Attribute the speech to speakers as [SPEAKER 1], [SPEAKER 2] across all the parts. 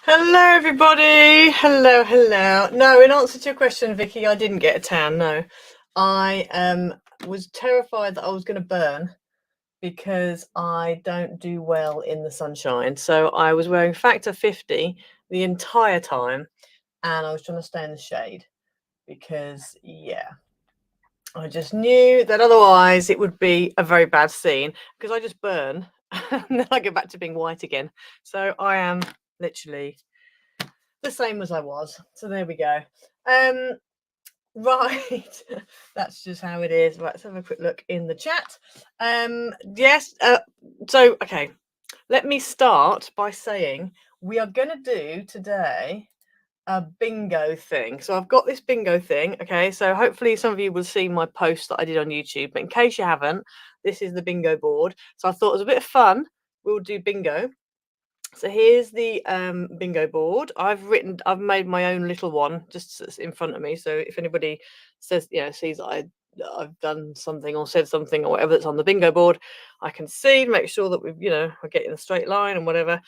[SPEAKER 1] Hello, everybody. Hello, hello. No, in answer to your question, Vicky, I didn't get a tan. No, I was terrified that I was going to burn because I don't do well in the sunshine. So I was wearing factor 50 the entire time, and I was trying to stay in the shade because, yeah, I just knew that otherwise it would be a very bad scene because I just burn and then I go back to being white again. So I am literally the same as I was. So there we go. Right, that's just how it is. Right, let's have a quick look in the chat. Yes, so okay, let me start by saying we are going to do today a bingo thing. So I've got this bingo thing. Okay, so hopefully some of you will see my post that I did on YouTube, but in case you haven't, this is the bingo board. So I thought it was a bit of fun. We'll do bingo. So here's the bingo board. I've made my own little one just in front of me. So if anybody says, sees that I've done something or said something or whatever that's on the bingo board, I can see, make sure that we're getting a straight line and whatever.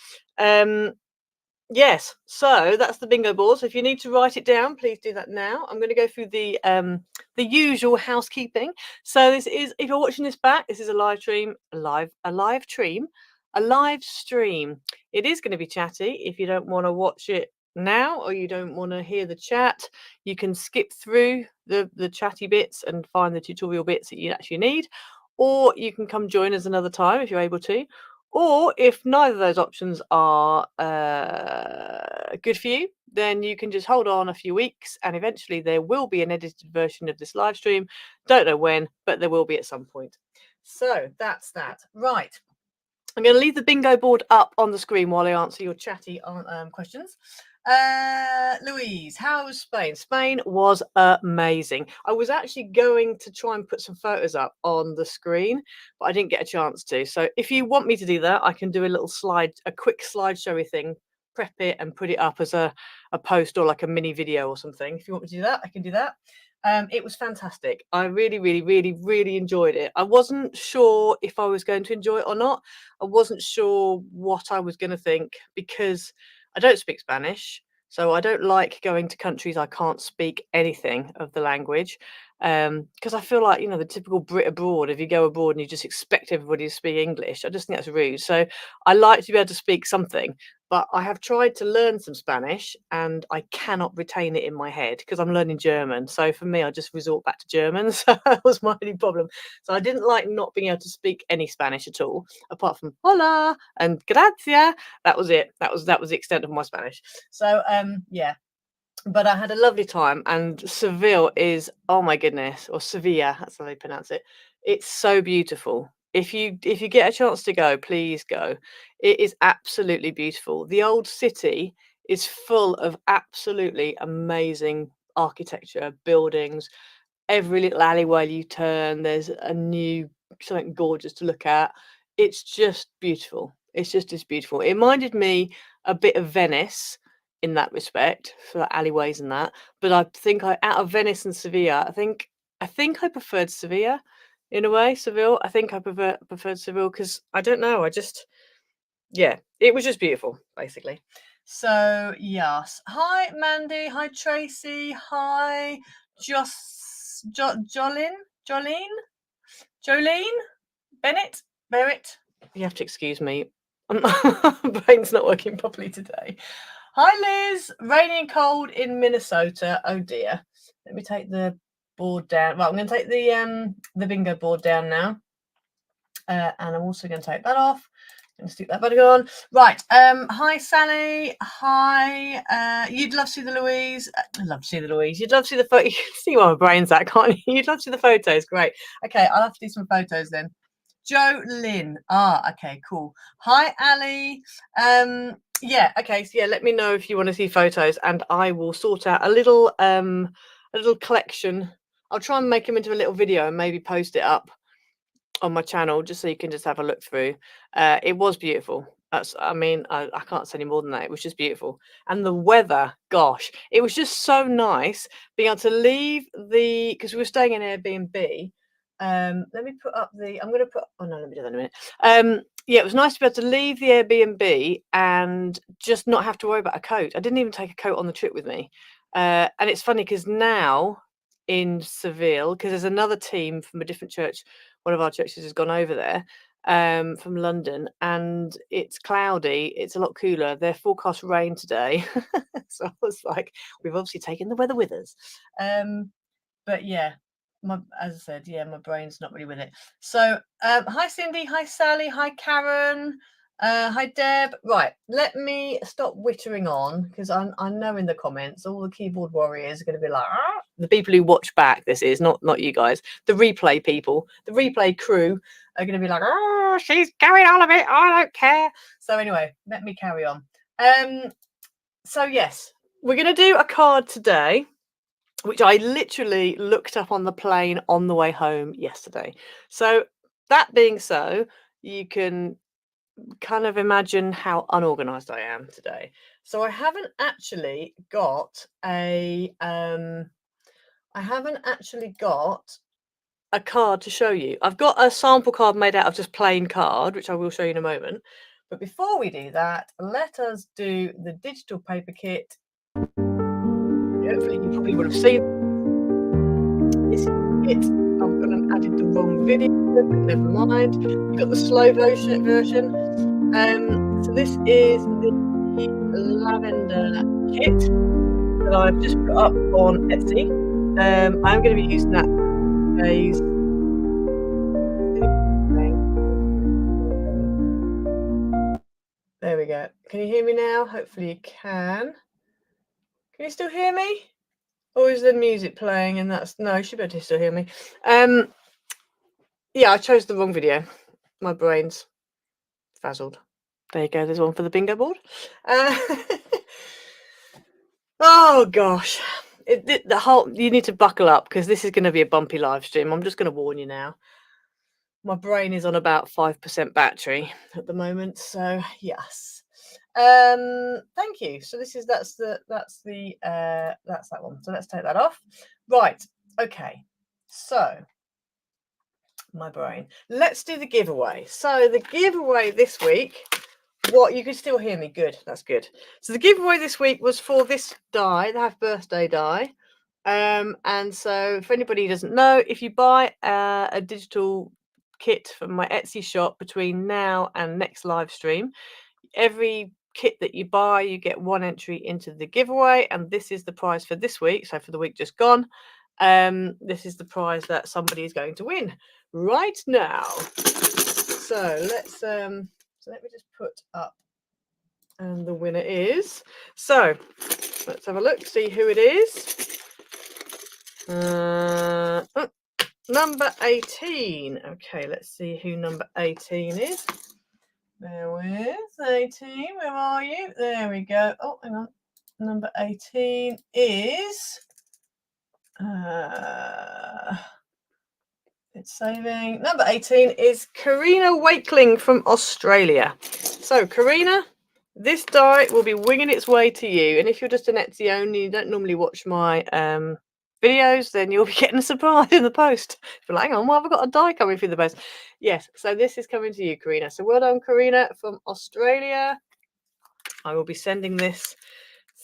[SPEAKER 1] Yes, so that's the bingo board. So if you need to write it down, please do that now. I'm going to go through the usual housekeeping. So this is, if you're watching this back, this is a live stream, a live stream. It is going to be chatty. If you don't want to watch it now or you don't want to hear the chat, you can skip through the chatty bits and find the tutorial bits that you actually need, or you can come join us another time if you're able to. Or if neither of those options are good for you, then you can just hold on a few weeks and eventually there will be an edited version of this live stream. Don't know when, but there will be at some point. So that's that. Right. I'm going to leave the bingo board up on the screen while I answer your chatty questions. Louise, how was Spain? Spain was amazing. I was actually going to try and put some photos up on the screen, but I didn't get a chance to. So if you want me to do that, I can do a quick slideshowy thing, prep it and put it up as a post or like a mini video or something. If you want me to do that, I can do that. It was fantastic. I really, really, really, really enjoyed it. I wasn't sure if I was going to enjoy it or not. I wasn't sure what I was going to think because I don't speak Spanish. So I don't like going to countries I can't speak anything of the language. Because I feel like, the typical Brit abroad, if you go abroad and you just expect everybody to speak English, I just think that's rude. So I like to be able to speak something. But I have tried to learn some Spanish and I cannot retain it in my head because I'm learning German. So for me, I just resort back to German. So that was my only problem. So I didn't like not being able to speak any Spanish at all, apart from hola and gracia. That was it. That was the extent of my Spanish. So yeah. But I had a lovely time, and Seville is, oh my goodness, or Sevilla, that's how they pronounce it. It's so beautiful. If you get a chance to go, please go. It is absolutely beautiful. The old city is full of absolutely amazing architecture, buildings. Every little alleyway you turn, there's a new something gorgeous to look at. It's just beautiful. It's just beautiful. It reminded me a bit of Venice in that respect, for the alleyways and that. But I think out of Venice and Sevilla, I think I preferred Sevilla in a way. Seville. I think I preferred Seville because I don't know. It was just beautiful, basically. So yes. Hi Mandy. Hi Tracy. Hi Jolene. Bennett. Barrett. You have to excuse me. Brain's not working properly today. Hi Liz. Rainy and cold in Minnesota. Oh dear. Let me take the board down. Right, I'm going to take the bingo board down now. And I'm also going to take that off. I'm going to stick that back on. Right. Hi Sally. Hi. You'd love to see the Louise. I'd love to see the Louise. You'd love to see the photo. You can see where my brain's at, can't you? You'd love to see the photos. Great. Okay, I'll have to do some photos then. Joe Lynn. Okay, cool. Hi Ali. Yeah, okay, so yeah, let me know if you want to see photos and I will sort out a little collection. I'll try and make them into a little video and maybe post it up on my channel just so you can just have a look through. It was beautiful. I can't say any more than that. It was just beautiful. And the weather, gosh, it was just so nice being able to leave because we were staying in Airbnb. Let me put up let me do that in a minute. yeah, it was nice to be able to leave the Airbnb and just not have to worry about a coat. I didn't even take a coat on the trip with me. And it's funny because now in Seville, because there's another team from a different church, one of our churches has gone over there from London, and it's cloudy. It's a lot cooler. They're forecast rain today. So I was like, we've obviously taken the weather with us. But yeah, as I said, yeah, my brain's not really with it. So hi Cindy, hi Sally, hi Karen, hi Deb. Right, let me stop wittering on, because I know in the comments all the keyboard warriors are going to be like, ah! The people who watch back, this is not you guys, the replay people, the replay crew are going to be like, oh, she's going on a bit, I don't care. So anyway, let me carry on. So yes, we're going to do a card today, which I literally looked up on the plane on the way home yesterday. So that being so, you can kind of imagine how unorganized I am today. So I haven't actually got a card to show you. I've got a sample card made out of just plain card, which I will show you in a moment. But before we do that, let us do the digital paper kit. Hopefully you probably would have seen this kit. I've added the wrong video, but never mind. You've got the slow version. So this is the lavender kit that I've just put up on Etsy. I'm going to be using that for today's. There we go. Can you hear me now? Hopefully you can. Can you still hear me? Or is the music playing and that's... No, you should be able to still hear me. Yeah, I chose the wrong video. My brain's frazzled. There you go. There's one for the bingo board. Oh gosh, you need to buckle up, because this is going to be a bumpy live stream. I'm just going to warn you now. My brain is on about 5% battery at the moment, so yes. Thank you. So that's that one. So let's take that off. Right. Okay. So my brain. Let's do the giveaway. So the giveaway this week. What, you can still hear me? Good, that's good. So the giveaway this week was for this die, the Happy Birthday die. And so for anybody who doesn't know, if you buy a digital kit from my Etsy shop between now and next live stream, every kit that you buy, you get one entry into the giveaway, and this is the prize for this week. So for the week just gone, this is the prize that somebody is going to win right now. So let's so let me just put up, and the winner is, so let's have a look, see who it is. Number 18. Okay, let's see who number 18 is. There is 18. Where are you? There we go. Oh, hang on. Number 18 is it's saving. Number 18 is Karina Wakeling from Australia. So Karina, this die will be winging its way to you. And if you're just an Etsy only, you don't normally watch my videos, then you'll be getting a surprise in the post. You're like, hang on, why have I got a die coming through the post? Yes, so this is coming to you, Karina. So well done, Karina from Australia. I will be sending this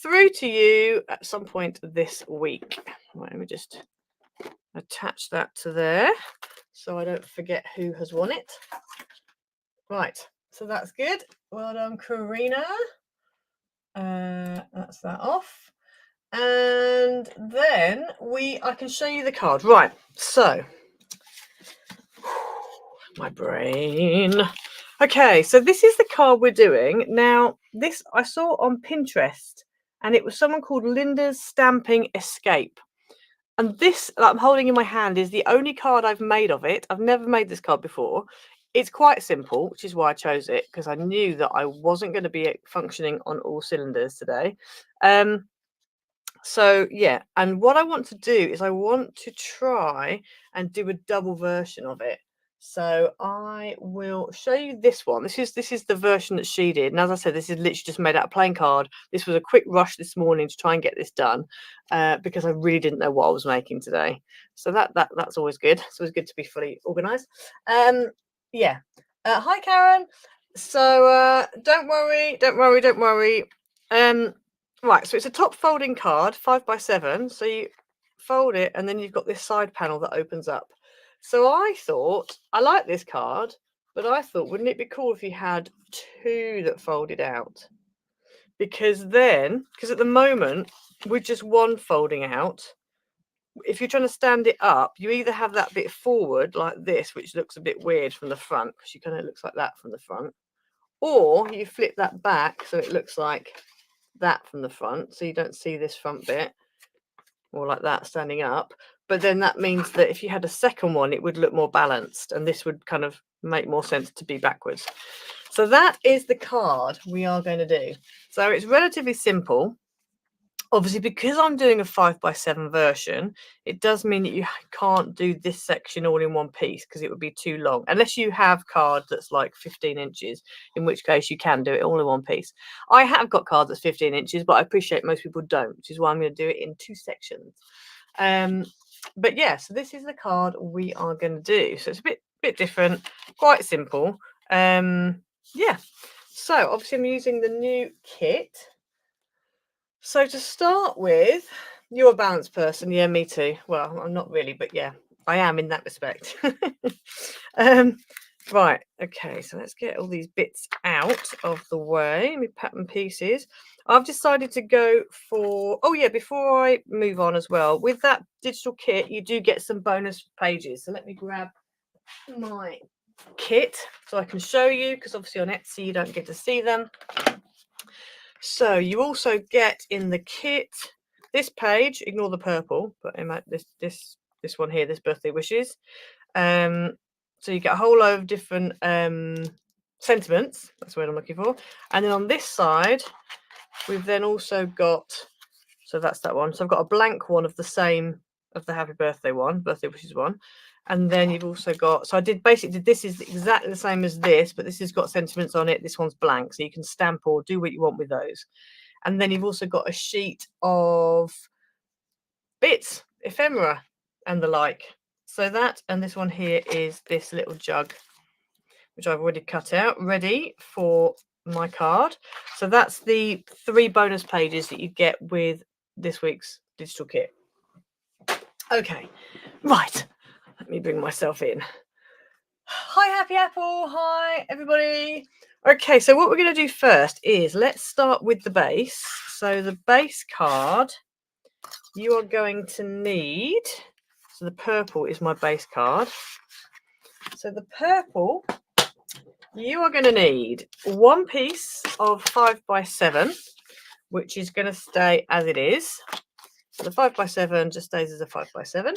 [SPEAKER 1] through to you at some point this week. Right, let me just attach that to there so I don't forget who has won it. Right, so that's good. Well done, Karina. That's that off. And then I can show you the card. Right, so my brain. Okay, so this is the card we're doing. Now, this I saw on Pinterest, and it was someone called Linda's Stamping Escape. And this that I'm holding in my hand is the only card I've made of it. I've never made this card before. It's quite simple, which is why I chose it, because I knew that I wasn't going to be functioning on all cylinders today. So yeah, and what I want to do is I want to try and do a double version of it. So I will show you this one. This is the version that she did. And as I said, this is literally just made out of plain card. This was a quick rush this morning to try and get this done because I really didn't know what I was making today. So that's always good. It's always good to be fully organized. Yeah. Hi, Karen. So don't worry, don't worry, don't worry. Right, so it's a top folding card, 5x7. So you fold it, and then you've got this side panel that opens up. So I thought, I like this card, but I thought, wouldn't it be cool if you had two that folded out? Because at the moment, with just one folding out, if you're trying to stand it up, you either have that bit forward like this, which looks a bit weird from the front, because you kind of looks like that from the front, or you flip that back so it looks like that from the front, so you don't see this front bit, or like that standing up. But then that means that if you had a second one, it would look more balanced, and this would kind of make more sense to be backwards. So that is the card we are going to do. So it's relatively simple. Obviously, because I'm doing a 5x7 version, it does mean that you can't do this section all in one piece, because it would be too long, unless you have card that's like 15 inches, in which case you can do it all in one piece. I have got card that's 15 inches, but I appreciate most people don't, which is why I'm going to do it in two sections. But yeah, so this is the card we are going to do. So it's a bit different, quite simple. Yeah, so obviously I'm using the new kit. So to start with, you're a balanced person. Yeah, me too. Well, I'm not really, but yeah, I am in that respect. Right, okay, so let's get all these bits out of the way. Me pattern pieces. I've decided to go for, oh yeah, before I move on as well, with that digital kit, you do get some bonus pages. So let me grab my kit so I can show you, because obviously on Etsy you don't get to see them. So you also get in the kit this page, ignore the purple, but this one here, this birthday wishes. So you get a whole load of different sentiments, that's the word I'm looking for. And then on this side, we've then also got, so that's that one. So I've got a blank one of the same, of the happy birthday one, birthday wishes one. And then you've also got, so I did this is exactly the same as this, but this has got sentiments on it. This one's blank, so you can stamp or do what you want with those. And then you've also got a sheet of bits, ephemera and the like. So that, and this one here is this little jug, which I've already cut out, ready for my card. So that's the 3 bonus pages that you get with this week's digital kit. Okay, right. Let me bring myself in. Hi, Happy Apple. Hi, everybody. Okay, so what we're going to do first is let's start with the base. So the base card, you are going to need, so the purple is my base card. So the purple, you are going to need one piece of 5x7, which is going to stay as it is. So the 5x7 just stays as a 5x7.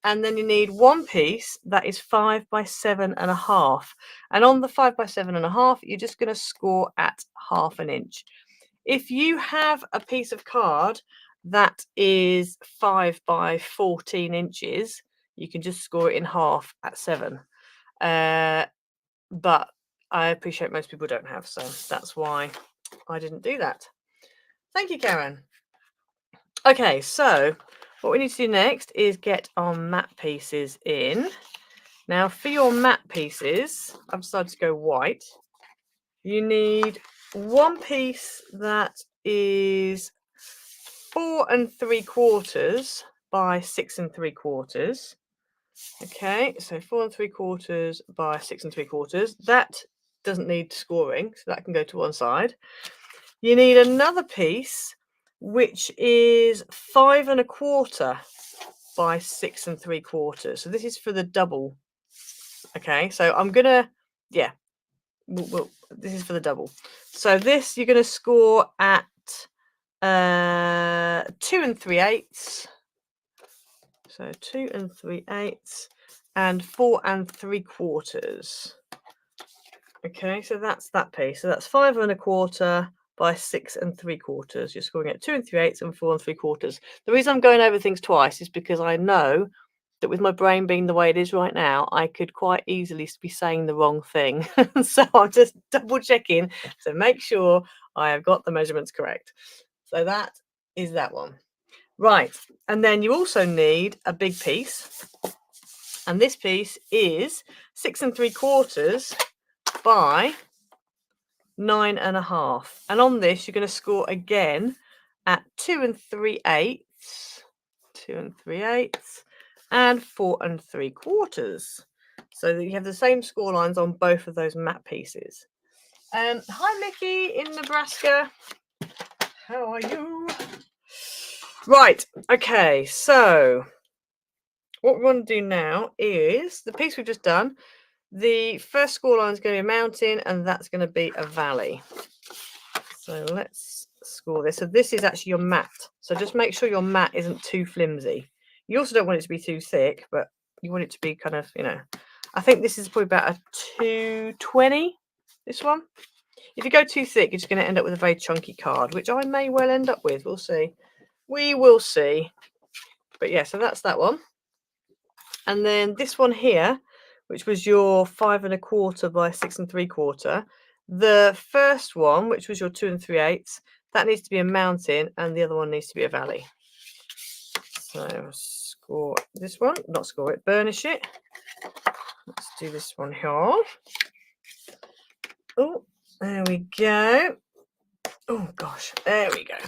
[SPEAKER 1] And then you need one piece that is 5x7.5. And on the 5x7.5, you're just going to score at 1/2 inch. If you have a piece of card that is 5x14 inches, you can just score it in half at 7. But I appreciate most people don't have, so that's why I didn't do that. Thank you, Karen. Okay, so what we need to do next is get our matte pieces in. Now, for your matte pieces, I've decided to go white. You need one piece that is 4 3/4 by 6 3/4. Okay, so 4 3/4 by 6 3/4. That doesn't need scoring, so that can go to one side. You need another piece which is 5 1/4 by 6 3/4. So this is for the double. Okay, so I'm gonna, yeah, this is for the double. So this you're gonna score at 2 3/8. So 2 3/8 and 4 3/4. Okay, so that's that piece. So that's 5 1/4 by 6 3/4. You're scoring at 2 3/8 and 4 3/4. The reason I'm going over things twice is because I know that with my brain being the way it is right now, I could quite easily be saying the wrong thing. So I'm just double checking to make sure I have got the measurements correct. So that is that one. Right, and then you also need a big piece. And this piece is 6 3/4 by 9.5. And on this, you're going to score again at 2 3/8, 2 3/8, and 4 3/4. So that you have the same score lines on both of those mat pieces. Hi, Mickey in Nebraska. How are you? Right. Okay. So what we want to do now is the piece we've just done. The first score line is going to be a mountain, and that's going to be a valley. So let's score this. So this is actually your mat. So just make sure your mat isn't too flimsy. You also don't want it to be too thick, but you want it to be kind of, I think this is probably about a 220, this one. If you go too thick, you're just going to end up with a very chunky card, which I may well end up with. We'll see. We will see. But yeah, so that's that one. And then this one here, which was your 5 1/4 by 6 3/4. The first one, which was your 2 3/8, that needs to be a mountain, and the other one needs to be a valley. So score this one, not score it, burnish it. Let's do this one here. Oh, there we go. Oh gosh, there we go.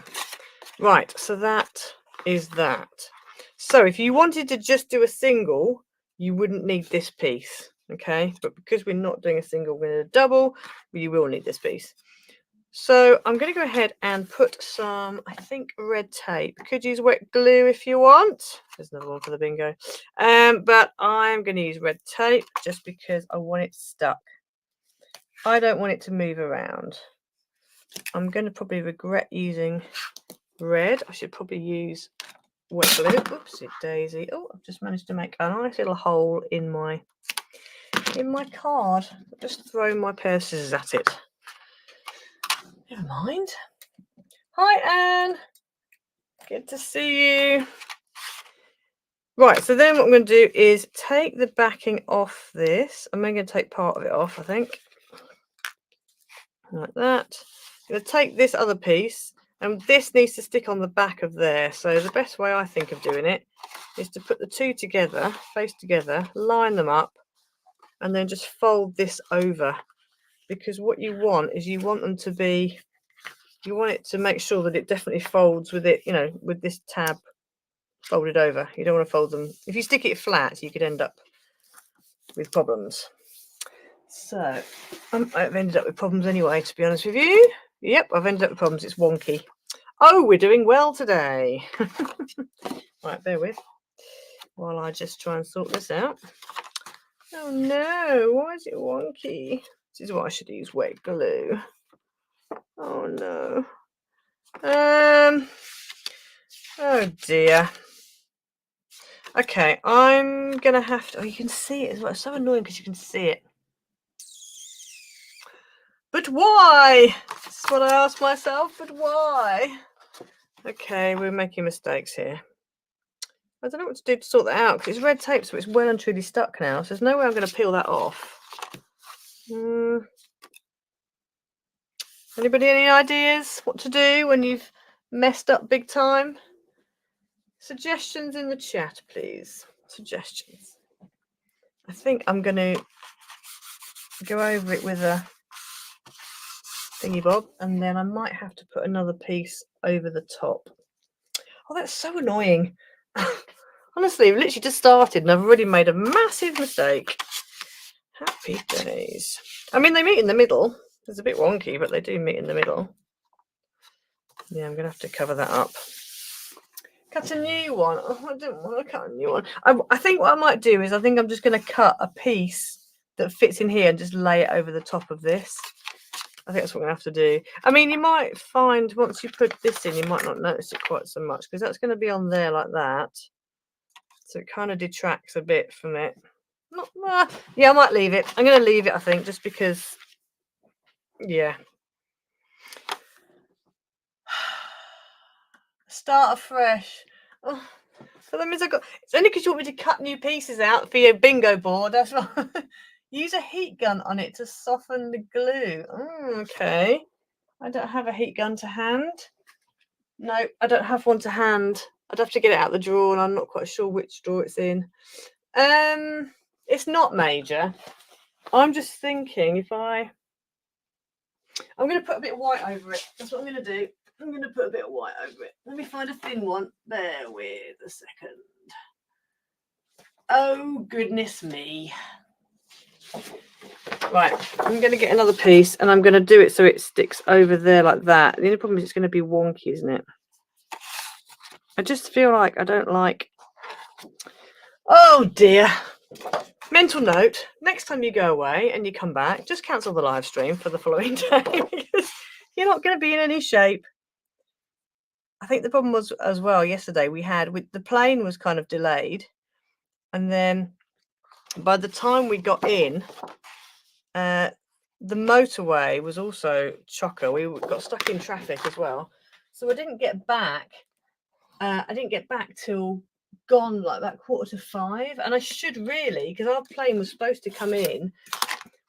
[SPEAKER 1] Right, so that is that. So if you wanted to just do a single, you wouldn't need this piece, okay? But because we're not doing a single, we're going to double, you will need this piece. So I'm going to go ahead and put some, I think, red tape. You could use wet glue if you want. There's another one for the bingo. But I'm going to use red tape just because I want it stuck. I don't want it to move around. I'm going to probably regret using red. I should probably use wet glue. Oopsie daisy. Oh, I've just managed to make a nice little hole in my card. I'll just throw my pair of scissors at it. Never mind. Hi, Anne. Good to see you. Right, so then what I'm going to do is take the backing off this. I'm only going to take part of it off, I think. Like that. I'm going to take this other piece, and this needs to stick on the back of there. So the best way I think of doing it is to put the two together, face together, line them up, and then just fold this over. Because what you want is you want it to make sure that it definitely folds with it, with this tab folded over. You don't want to fold them. If you stick it flat, you could end up with problems. So I've ended up with problems anyway, to be honest with you. Yep, I've ended up with problems. It's wonky. Oh, we're doing well today. Right, bear with while I just try and sort this out. Oh no, why is it wonky? This is why I should use wet glue. Oh no. Oh dear. Okay, I'm gonna have to. Oh, you can see it as well. It's so annoying because you can see it. But why? That's what I asked myself. But why? Okay, we're making mistakes here. I don't know what to do to sort that out because it's red tape, so it's well and truly stuck now. So there's no way I'm going to peel that off. Anybody any ideas what to do when you've messed up big time? Suggestions in the chat, please. Suggestions. I think I'm going to go over it with a thingy bob, and then I might have to put another piece over the top. Oh, that's so annoying. Honestly, we've literally just started and I've already made a massive mistake. Happy days. I mean, they meet in the middle. It's a bit wonky, but they do meet in the middle. Yeah, I'm going to have to cover that up. Cut a new one. Oh, I don't want to cut a new one. I think what I might do is I think I'm just going to cut a piece that fits in here and just lay it over the top of this. I think that's what we're going to have to do. I mean, you might find once you put this in, you might not notice it quite so much because that's going to be on there like that. So it kind of detracts a bit from it. Yeah, I might leave it. I'm going to leave it, I think, just because, yeah. Start afresh. Oh, so that means it's only because you want me to cut new pieces out for your bingo board. That's right. Use a heat gun on it to soften the glue. Okay. I don't have a heat gun to hand. No, I don't have one to hand. I'd have to get it out the drawer, and I'm not quite sure which drawer it's in. It's not major. I'm just thinking if I'm going to put a bit of white over it. That's what I'm going to do. I'm going to put a bit of white over it. Let me find a thin one. Bear with a second. Oh, goodness me. Right, I'm going to get another piece and I'm going to do it so it sticks over there like that. The only problem is it's going to be wonky, isn't it? I just feel like I don't like... Oh, dear. Mental note, next time you go away and you come back, just cancel the live stream for the following day because you're not going to be in any shape. I think the problem was as well yesterday the plane was kind of delayed, and then by the time we got in, the motorway was also chocker. We got stuck in traffic as well, so I didn't get back. Till gone like about 4:45, and I should really, because our plane was supposed to come in.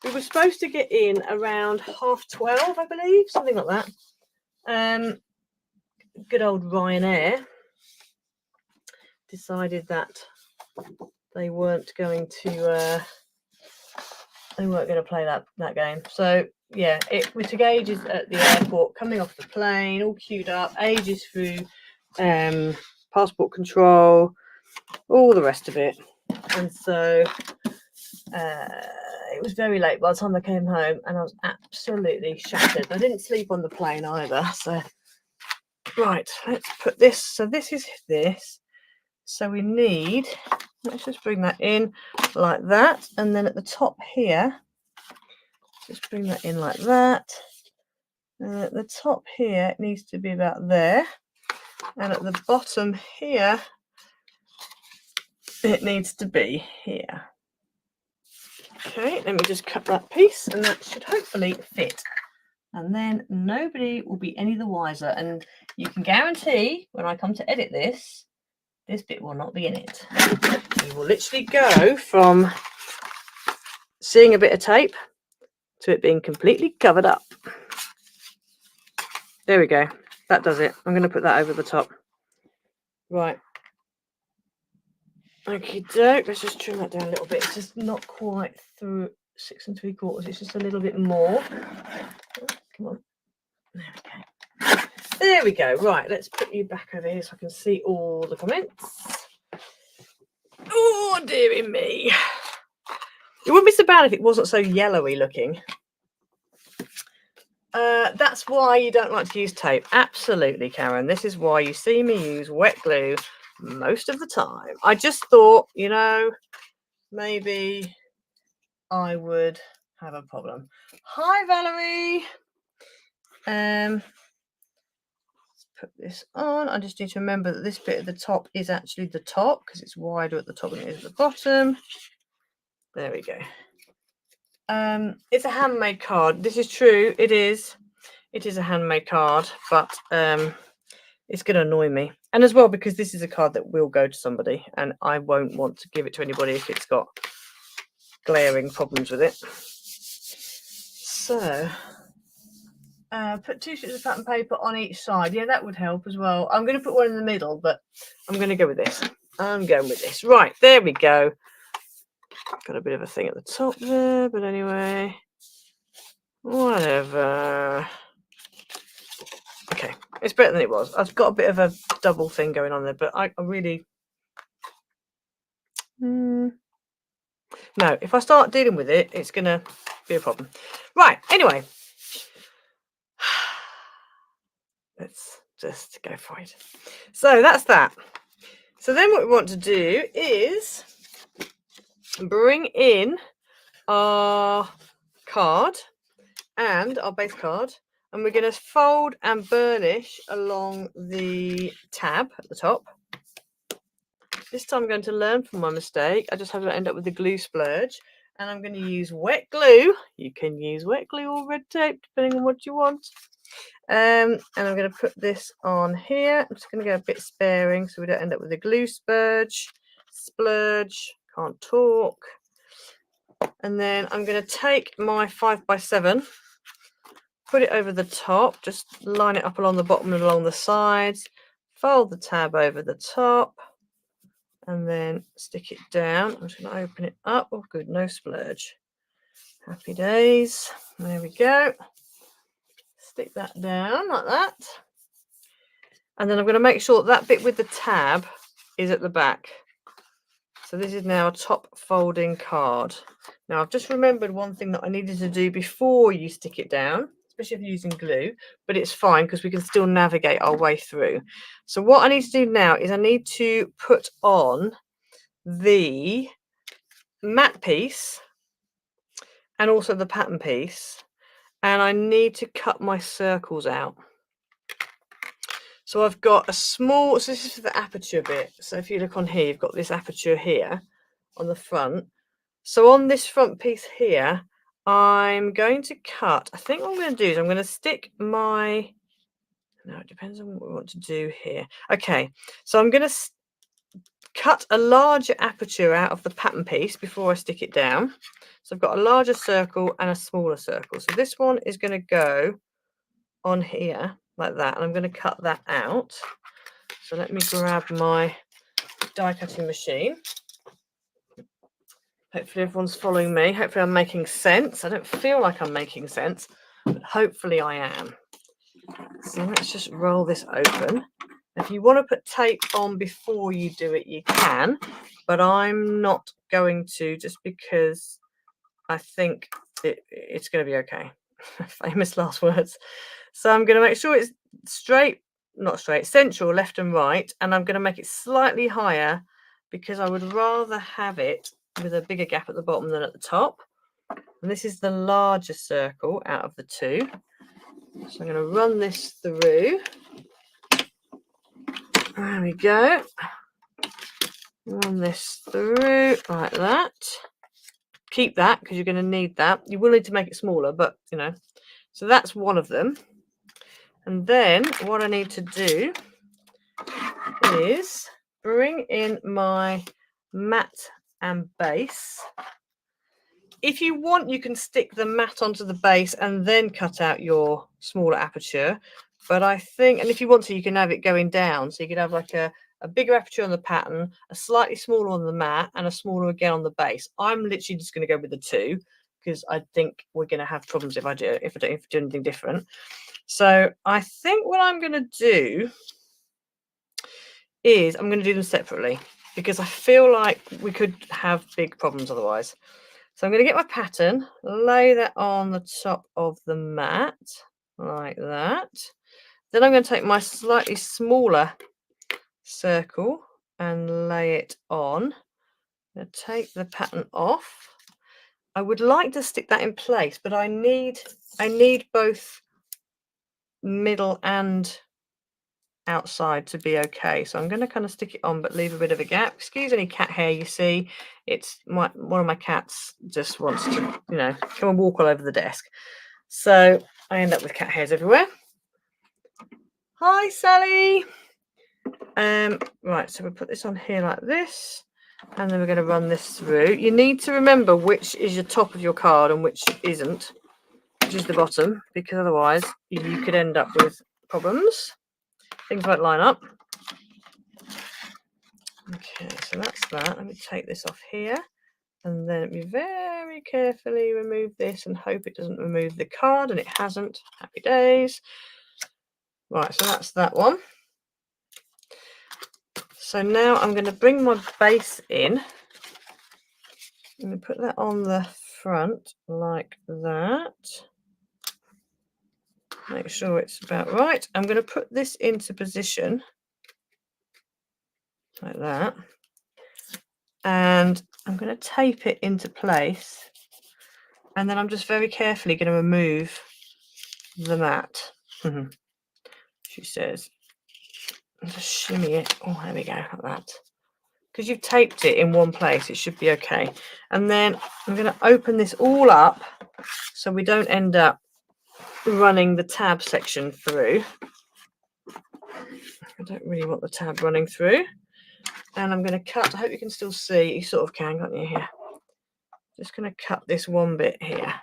[SPEAKER 1] We were supposed to get in around 12:30, I believe, something like that. Good old Ryanair decided that they weren't going to play that game. So yeah, we took ages at the airport, coming off the plane, all queued up, ages through passport control, all the rest of it, and so it was very late by the time I came home, and I was absolutely shattered. I didn't sleep on the plane either. So right, let's put this. So this is this. So we need. Let's just bring that in like that, and then at the top here, just bring that in like that. And at the top here, it needs to be about there, and at the bottom here, it needs to be here. Okay, let me just cut that piece, and that should hopefully fit. And then nobody will be any the wiser. And you can guarantee when I come to edit this bit will not be in it. We will literally go from seeing a bit of tape to it being completely covered up. There we go. That does it. I'm going to put that over the top. Right. Okie doke. Let's just trim that down a little bit. It's just not quite through 6 3/4. It's just a little bit more. Oh, come on. There we go. There we go. Right. Let's put you back over here so I can see all the comments. Oh, dearie me. It wouldn't be so bad if it wasn't so yellowy looking. That's why you don't like to use tape. Absolutely, Karen. This is why you see me use wet glue most of the time. I just thought, maybe I would have a problem. Hi, Valerie. Let's put this on. I just need to remember that this bit at the top is actually the top because it's wider at the top than it is at the bottom. There we go. It's a handmade card. This is true. It is a handmade card, but it's going to annoy me. And as well, because this is a card that will go to somebody, and I won't want to give it to anybody if it's got glaring problems with it. So, put 2 strips of pattern paper on each side. Yeah, that would help as well. I'm going to put one in the middle, but I'm going to go with this. I'm going with this. Right, there we go. Got a bit of a thing at the top there, but anyway, whatever. Okay, it's better than it was. I've got a bit of a double thing going on there, but I really... No, if I start dealing with it, it's going to be a problem. Right, anyway. Let's just go for it. So that's that. So then what we want to do is bring in our card and our base card, and we're going to fold and burnish along the tab at the top. This time I'm going to learn from my mistake. I just have to end up with the glue splurge, and I'm going to use wet glue. You can use wet glue or red tape depending on what you want. And I'm going to put this on here. I'm just going to go a bit sparing so we don't end up with a glue splurge. Can't talk. And then I'm going to take my 5x7, put it over the top, just line it up along the bottom and along the sides, fold the tab over the top, and then stick it down. I'm just going to open it up. Oh, good, no splurge. Happy days. There we go. Stick that down like that. And then I'm going to make sure that bit with the tab is at the back. So this is now a top folding card. Now I've just remembered one thing that I needed to do before you stick it down, especially if you're using glue, but it's fine because we can still navigate our way through. So what I need to do now is I need to put on the matte piece and also the pattern piece, and I need to cut my circles out. So I've got a small, so this is for the aperture bit. So if you look on here, you've got this aperture here on the front. So on this front piece here, I'm going to cut, I think what I'm going to do is I'm going to stick my, no, it depends on what we want to do here. Okay, so I'm going to cut a larger aperture out of the pattern piece before I stick it down. So I've got a larger circle and a smaller circle. So this one is going to go on here like that, and I'm going to cut that out. So let me grab my die cutting machine. Hopefully everyone's following me. Hopefully I'm making sense. I don't feel like I'm making sense, but hopefully I am. So let's just roll this open. If you want to put tape on before you do it, you can, but I'm not going to, just because I think it's going to be okay. Famous last words. So I'm going to make sure it's straight, not straight, central, left and right, and I'm going to make it slightly higher because I would rather have it with a bigger gap at the bottom than at the top. And this is the larger circle out of the two. So I'm going to run this through. There we go. Run this through like that. Keep that because you're going to need that. You will need to make it smaller, but you know. So that's one of them. And then what I need to do is bring in my matte and base. If you want, you can stick the matte onto the base and then cut out your smaller aperture. But I think, and if you want to, you can have it going down. So you could have like a bigger aperture on the pattern, a slightly smaller on the matte, and a smaller again on the base. I'm literally just going to go with the two because I think we're going to have problems if I do anything different. So I think what I'm going to do is I'm going to do them separately because I feel like we could have big problems otherwise. So I'm going to get my pattern, lay that on the top of the mat like that. Then I'm going to take my slightly smaller circle and lay it on. I'm going to take the pattern off. I would like to stick that in place, but I need both middle and outside to be okay. So I'm going to kind of stick it on but leave a bit of a gap. Excuse any cat hair you see. It's one of my cats just wants to, you know, come and walk all over the desk. So I end up with cat hairs everywhere. Hi Sally. Right, so we'll put this on here like this, and then we're going to run this through. You need to remember which is your top of your card and which isn't, which is the bottom, because otherwise you could end up with problems. Things won't line up. Okay, so that's that. Let me take this off here, and then let me very carefully remove this and hope it doesn't remove the card, and it hasn't. Happy days. Right, so that's that one. So now I'm going to bring my base in. I'm going to put that on the front like that. Make sure it's about right. I'm going to put this into position like that. And I'm going to tape it into place. And then I'm just very carefully going to remove the mat. She says. Just shimmy it. Oh, there we go, like that. Because you've taped it in one place, it should be okay. And then I'm going to open this all up so we don't end up running the tab section through. I don't really want the tab running through. And I'm going to cut. I hope you can still see. You sort of can, can't you, here? Just going to cut this one bit here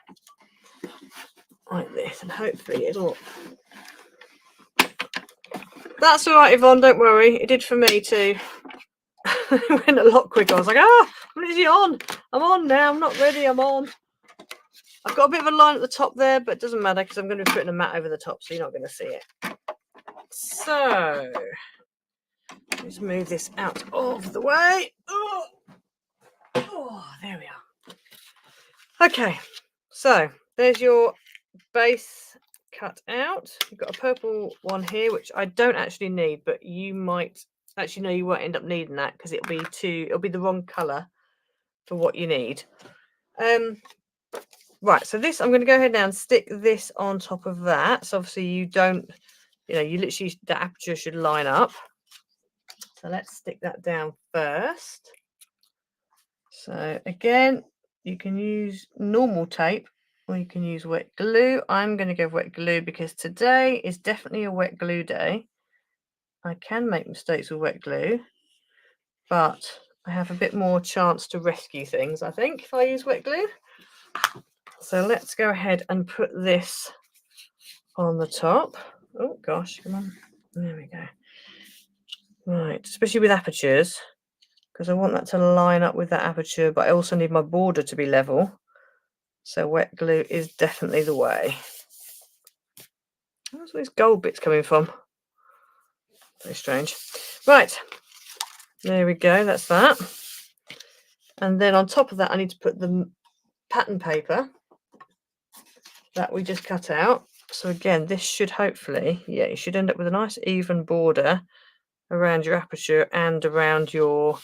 [SPEAKER 1] like this, and hopefully it'll... That's all right, Yvonne, don't worry. It did for me too. It went a lot quicker. I was like, when is he on? I'm on now. I'm not ready. I'm on. I've got a bit of a line at the top there, but it doesn't matter because I'm going to be putting a mat over the top, so you're not going to see it. So let's move this out of the way. Oh, there we are. Okay, so there's your base cut out. You've got a purple one here, which I don't actually need, but you might actually, no, you won't end up needing that because it'll be the wrong color for what you need. Right, so this, I'm going to go ahead now and stick this on top of that. So obviously you don't, you literally, the aperture should line up. So let's stick that down first. So again, you can use normal tape or you can use wet glue. I'm going to go wet glue because today is definitely a wet glue day. I can make mistakes with wet glue, but I have a bit more chance to rescue things, I think, if I use wet glue. So let's go ahead and put this on the top. Oh gosh, come on. There we go. Right, especially with apertures, because I want that to line up with that aperture, but I also need my border to be level. So wet glue is definitely the way. Where's these gold bits coming from? Very strange. Right, there we go, that's that. And then on top of that, I need to put the pattern paper that we just cut out. So again, this should hopefully, yeah, you should end up with a nice even border around your aperture and around your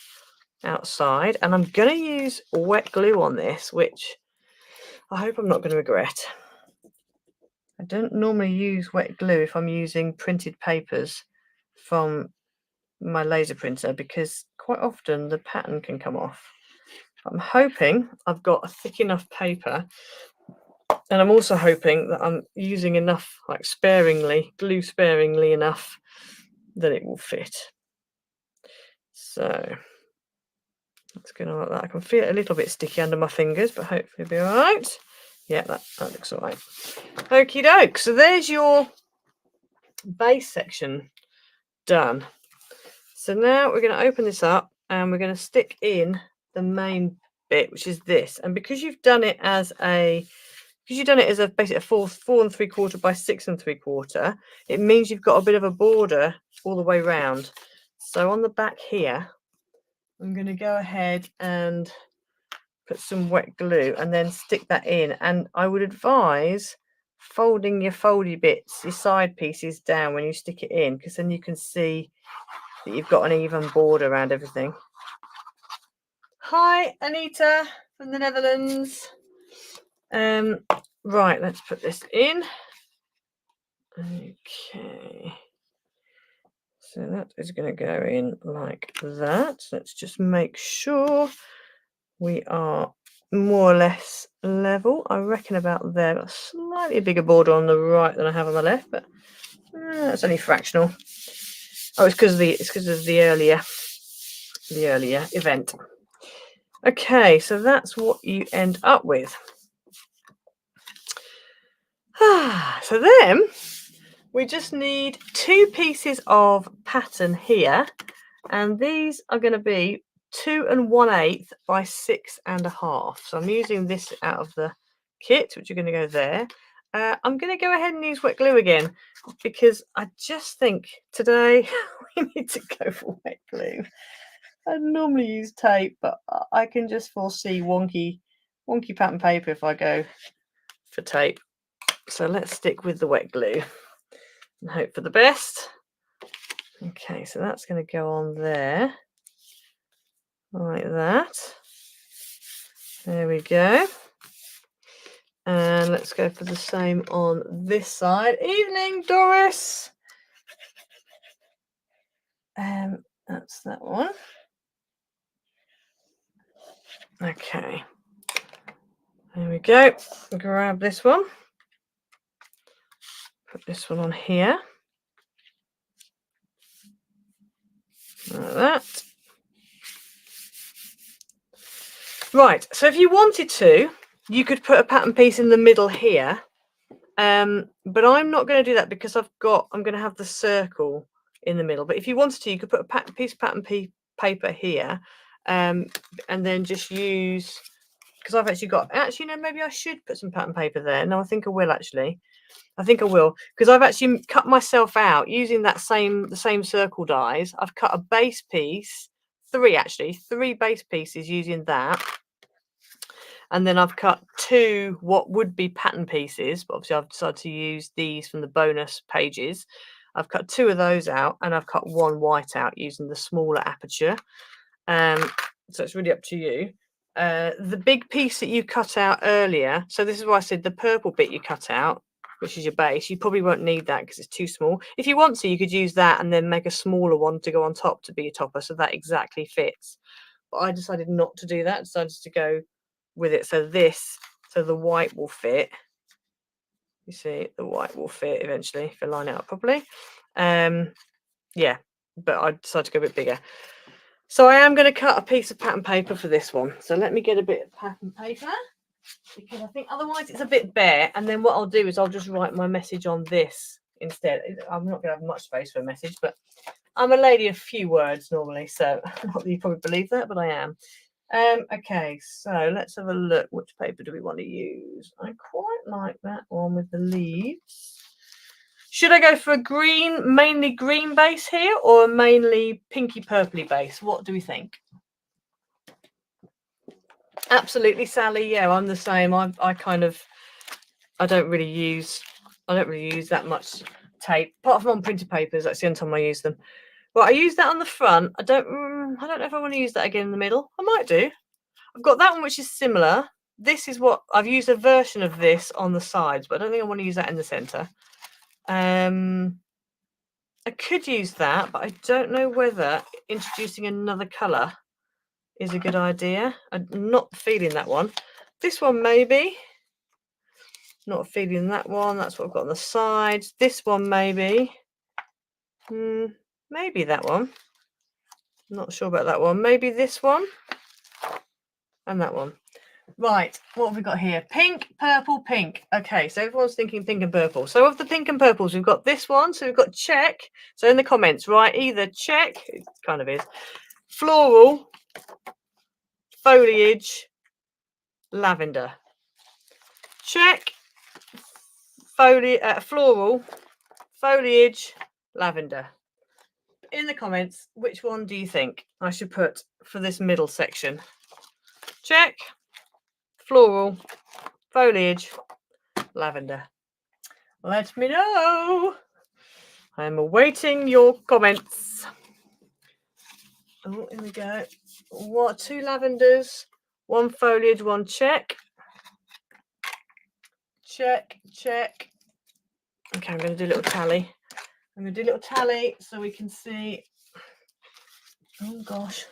[SPEAKER 1] outside. And I'm going to use wet glue on this, which I hope I'm not going to regret. I don't normally use wet glue if I'm using printed papers from my laser printer because quite often the pattern can come off. I'm hoping I've got a thick enough paper, and I'm also hoping that I'm using enough, like glue sparingly enough that it will fit. So that's going like that. I can feel it a little bit sticky under my fingers, but hopefully it'll be all right. Yeah, that looks all right. Okie doke. So there's your base section done. So now we're going to open this up and we're going to stick in the main bit, which is this. And because you've done it as basically a 4 3/4 by 6 3/4, it means you've got a bit of a border all the way round. So on the back here, I'm going to go ahead and put some wet glue and then stick that in. And I would advise folding your foldy bits, your side pieces down when you stick it in, because then you can see that you've got an even border around everything. Hi, Anita from the Netherlands. Right, let's put this in. Okay. So that is going to go in like that. Let's just make sure we are more or less level. I reckon about there. Got a slightly bigger border on the right than I have on the left, but it's only fractional. Oh, it's because of the earlier event. Okay, so that's what you end up with. So then we just need 2 pieces of pattern here, and these are going to be 2 1/8 by 6 1/2. So I'm using this out of the kit, which are going to go there. I'm going to go ahead and use wet glue again because I just think today we need to go for wet glue. I normally use tape, but I can just foresee wonky pattern paper if I go for tape. So let's stick with the wet glue and hope for the best. Okay, so that's going to go on there like that. There we go. And let's go for the same on this side. Evening, Doris. That's that one. Okay. There we go. Grab this one. Put this one on here. Like that. Right, so if you wanted to, you could put a pattern piece in the middle here. But I'm not going to do that because I'm going to have the circle in the middle. But if you wanted to, you could put a piece of pattern paper here, and then just use because I've actually got, actually, no, maybe I should put some pattern paper there. No, I think I will actually. I think I will, because I've actually cut myself out using the same circle dies. I've cut a base piece, three base pieces using that. And then I've cut 2 what would be pattern pieces, but obviously I've decided to use these from the bonus pages. I've cut 2 of those out, and I've cut 1 white out using the smaller aperture. So it's really up to you. The big piece that you cut out earlier, so this is why I said the purple bit you cut out, which is your base, you probably won't need that because it's too small. If you want to, you could use that and then make a smaller one to go on top to be your topper, so that exactly fits. But I decided not to do that, decided to go with it. So the white will fit. You see, the white will fit eventually if I line it up properly. Yeah, but I decided to go a bit bigger. So I am going to cut a piece of pattern paper for this one. So let me get a bit of pattern paper, because I think otherwise it's a bit bare. And then what I'll do is I'll just write my message on this instead. I'm not going to have much space for a message, but I'm a lady of few words normally. So not that you probably believe that, but I am. Okay, so let's have a look. Which paper do we want to use? I quite like that one with the leaves. Should I go for a green, mainly green base here, or a mainly pinky purpley base? What do we think? Absolutely, Sally. Yeah, I'm the same. I don't really use that much tape, apart from on printed papers. That's the only time I use them. Well, I use that on the front. I don't know if I want to use that again in the middle. I might do. I've got that one which is similar. This is what I've used, a version of this on the sides, but I don't think I want to use that in the center. I could use that, but I don't know whether introducing another color is a good idea. I'm not feeling that one. This one maybe. Not feeling that one. That's what I've got on the sides. This one maybe. Maybe that one. Not sure about that one. Maybe this one. And that one. Right, what have we got here? Pink, purple, pink. Okay, so everyone's thinking pink and purple. So of the pink and purples, we've got this one. So we've got check. So in the comments, write either check, it kind of is, floral, foliage, lavender. Check, floral, foliage, lavender. In the comments, which one do you think I should put for this middle section? Check, floral, foliage, lavender. Let me know. I'm awaiting your comments. Oh, here we go. What, 2 lavenders, 1 foliage, 1 check. Check, check. Okay, I'm going to do a little tally. I'm going to do a little tally so we can see. Oh gosh,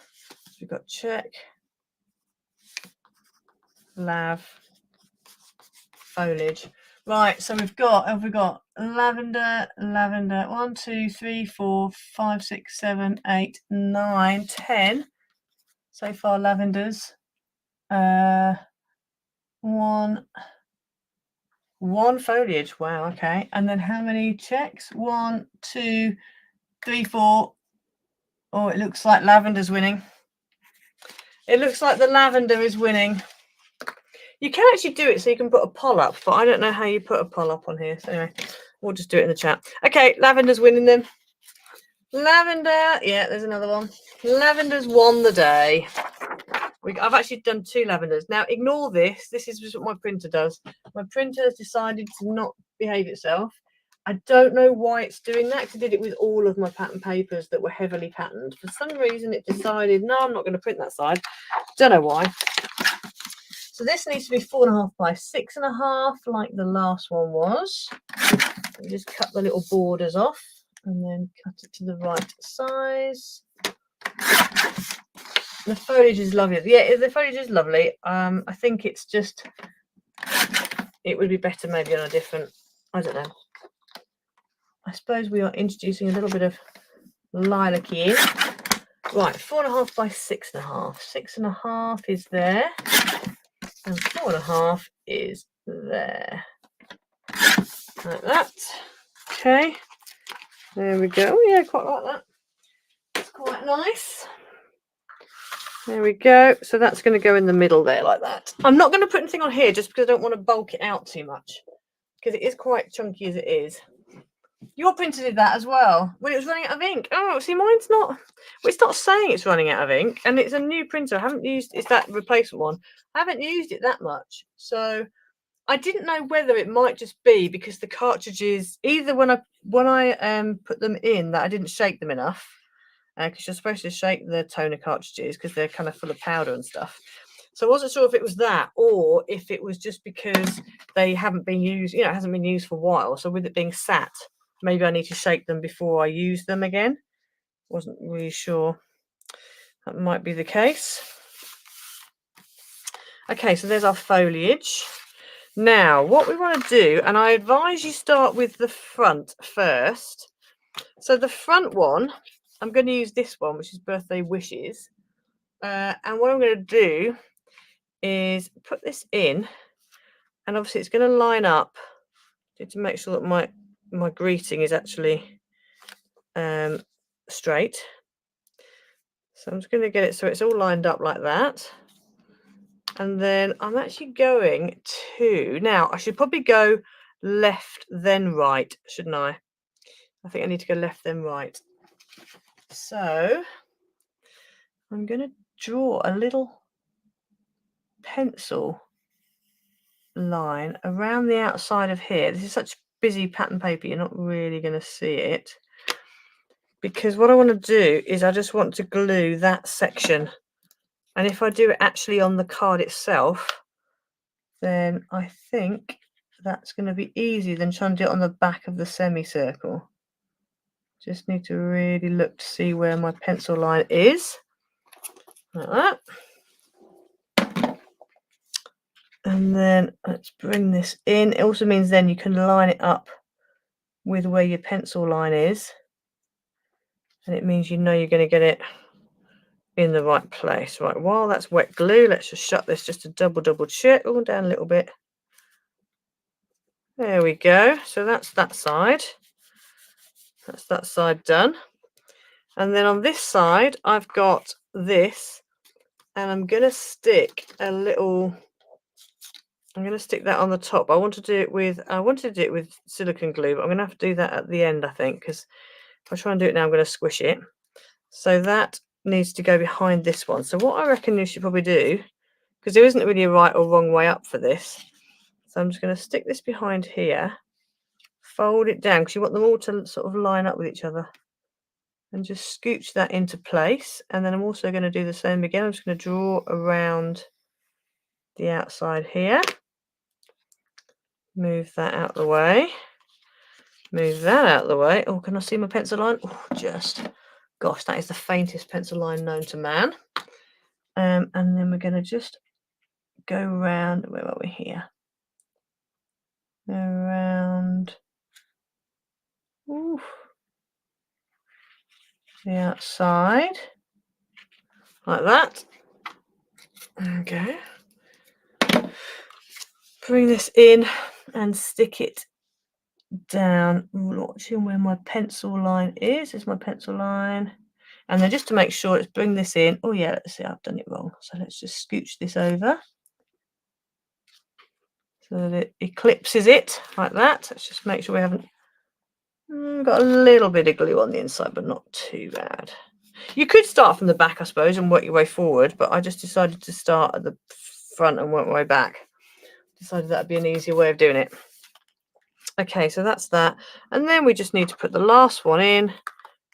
[SPEAKER 1] we've got check, lav, foliage. Right, so have we got lavender, 1, 2, 3, 4, 5, 6, 7, 8, 9, 10. So far lavenders. 1 foliage. Wow, okay. And then how many checks? 1, 2, 3, 4. Oh, it looks like lavender's winning. It looks like the lavender is winning. You can actually do it so you can put a poll up, but I don't know how you put a poll up on here. So anyway, we'll just do it in the chat. Okay, lavender's winning then. Lavender, yeah, there's another one. Lavender's won the day. I've actually done 2 lavenders. Now, ignore this. This is just what my printer does. My printer has decided to not behave itself. I don't know why it's doing that, because I did it with all of my pattern papers that were heavily patterned. For some reason, it decided, no, I'm not going to print that side. Don't know why. So this needs to be 4.5 by 6.5, like the last one was. You just cut the little borders off and then cut it to the right size. The foliage is lovely. Yeah, the foliage is lovely. I think it's just, it would be better maybe on a different, I don't know. I suppose we are introducing a little bit of lilac-y in. Right, 4.5 by 6.5. 6.5 is there. And 4.5 is there. Like that. Okay. There we go. Yeah, quite like that. It's quite nice. There we go. So that's going to go in the middle there like that. I'm not going to put anything on here just because I don't want to bulk it out too much, because it is quite chunky as it is. Your printer did that as well when it was running out of ink. Oh, see, mine's not. Well, it's not saying it's running out of ink, and it's a new printer. I haven't used. It's that replacement one. I haven't used it that much, so I didn't know whether it might just be because the cartridges, either when I put them in, that I didn't shake them enough, because you're supposed to shake the toner cartridges because they're kind of full of powder and stuff. So I wasn't sure if it was that, or if it was just because they haven't been used. You know, it hasn't been used for a while. So with it being sat, maybe I need to shake them before I use them again. Wasn't really sure. That might be the case. Okay, so there's our foliage. Now, what we want to do, and I advise you start with the front first. So the front one, I'm going to use this one, which is Birthday Wishes. And what I'm going to do is put this in, and obviously it's going to line up to make sure that my greeting is actually straight. So I'm just going to get it so it's all lined up like that. And then I'm actually going to, now I should probably go left then right, shouldn't I? I think I need to go left then right. So I'm going to draw a little pencil line around the outside of here. This is such busy pattern paper, you're not really going to see it. Because what I want to do is I just want to glue that section. And if I do it actually on the card itself, then I think that's going to be easier than trying to do it on the back of the semicircle. Just need to really look to see where my pencil line is. Like that. And then let's bring this in. It also means then you can line it up with where your pencil line is. And it means you know you're going to get it in the right place. Right, while that's wet glue, let's just shut this just to double check. Oh, down a little bit. There we go. So that's that side. That's that side done. And then on this side, I've got this, and I'm going to stick a little, I'm going to stick that on the top. I wanted to do it with silicone glue, but I'm going to have to do that at the end, I think, because if I try and do it now, I'm going to squish it. So that needs to go behind this one. So what I reckon you should probably do, because there isn't really a right or wrong way up for this, so I'm just going to stick this behind here, fold it down, because you want them all to sort of line up with each other, and just scooch that into place. And then I'm also going to do the same again. I'm just going to draw around the outside here, move that out of the way, move that out of the way. Oh, can I see my pencil line? Oh, gosh, that is the faintest pencil line known to man. And then we're going to just go around, where are we here? Around the outside, like that. Okay. Bring this in and stick it down, watching where my pencil line is. Is my pencil line. And then just to make sure, let's bring this in. Oh yeah, let's see, I've done it wrong. So let's just scooch this over so that it eclipses it like that. Let's just make sure we haven't got a little bit of glue on the inside, but not too bad. You could start from the back, I suppose, and work your way forward, but I just decided to start at the front and work my way back. Decided that'd be an easier way of doing it. Okay, so that's that. And then we just need to put the last one in,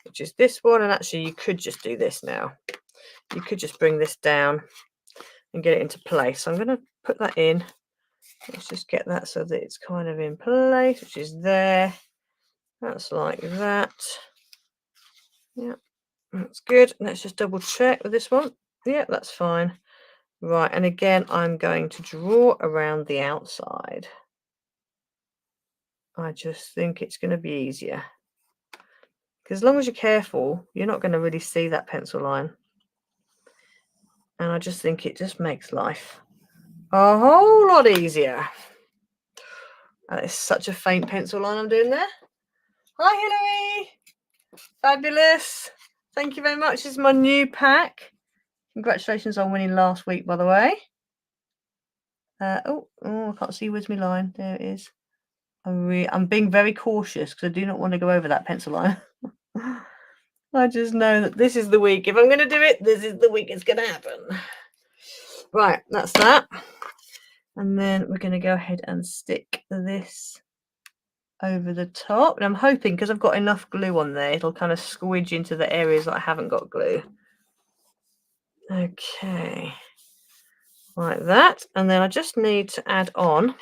[SPEAKER 1] which is this one. And actually, you could just do this now. You could just bring this down and get it into place. So I'm going to put that in. Let's just get that so that it's kind of in place, which is there. That's like that. Yeah, that's good. Let's just double check with this one. Yeah, that's fine. Right, and again, I'm going to draw around the outside. I just think it's going to be easier. Because as long as you're careful, you're not going to really see that pencil line. And I just think it just makes life a whole lot easier. That is such a faint pencil line I'm doing there. Hi, Hilary. Fabulous. Thank you very much. This is my new pack. Congratulations on winning last week, by the way. Oh, I can't see where's my line. There it is. I'm being very cautious because I do not want to go over that pencil line. I just know that this is the week. If I'm going to do it, this is the week it's going to happen. Right, that's that. And then we're going to go ahead and stick this over the top. And I'm hoping, because I've got enough glue on there, it'll kind of squidge into the areas that I haven't got glue. Okay, like that. And then I just need to add on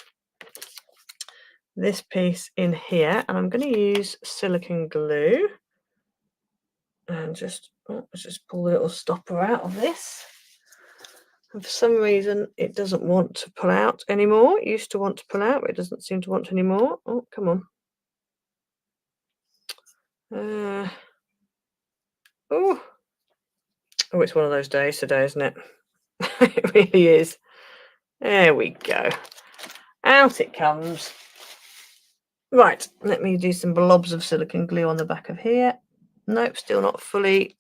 [SPEAKER 1] this piece in here, and I'm going to use silicone glue. And just, let's just pull the little stopper out of this. And for some reason, it doesn't want to pull out anymore. It used to want to pull out, but it doesn't seem to want to anymore. Oh, come on. Oh, it's one of those days today, isn't it? It really is. There we go. Out it comes. Right, let me do some blobs of silicone glue on the back of here. Nope, still not fully.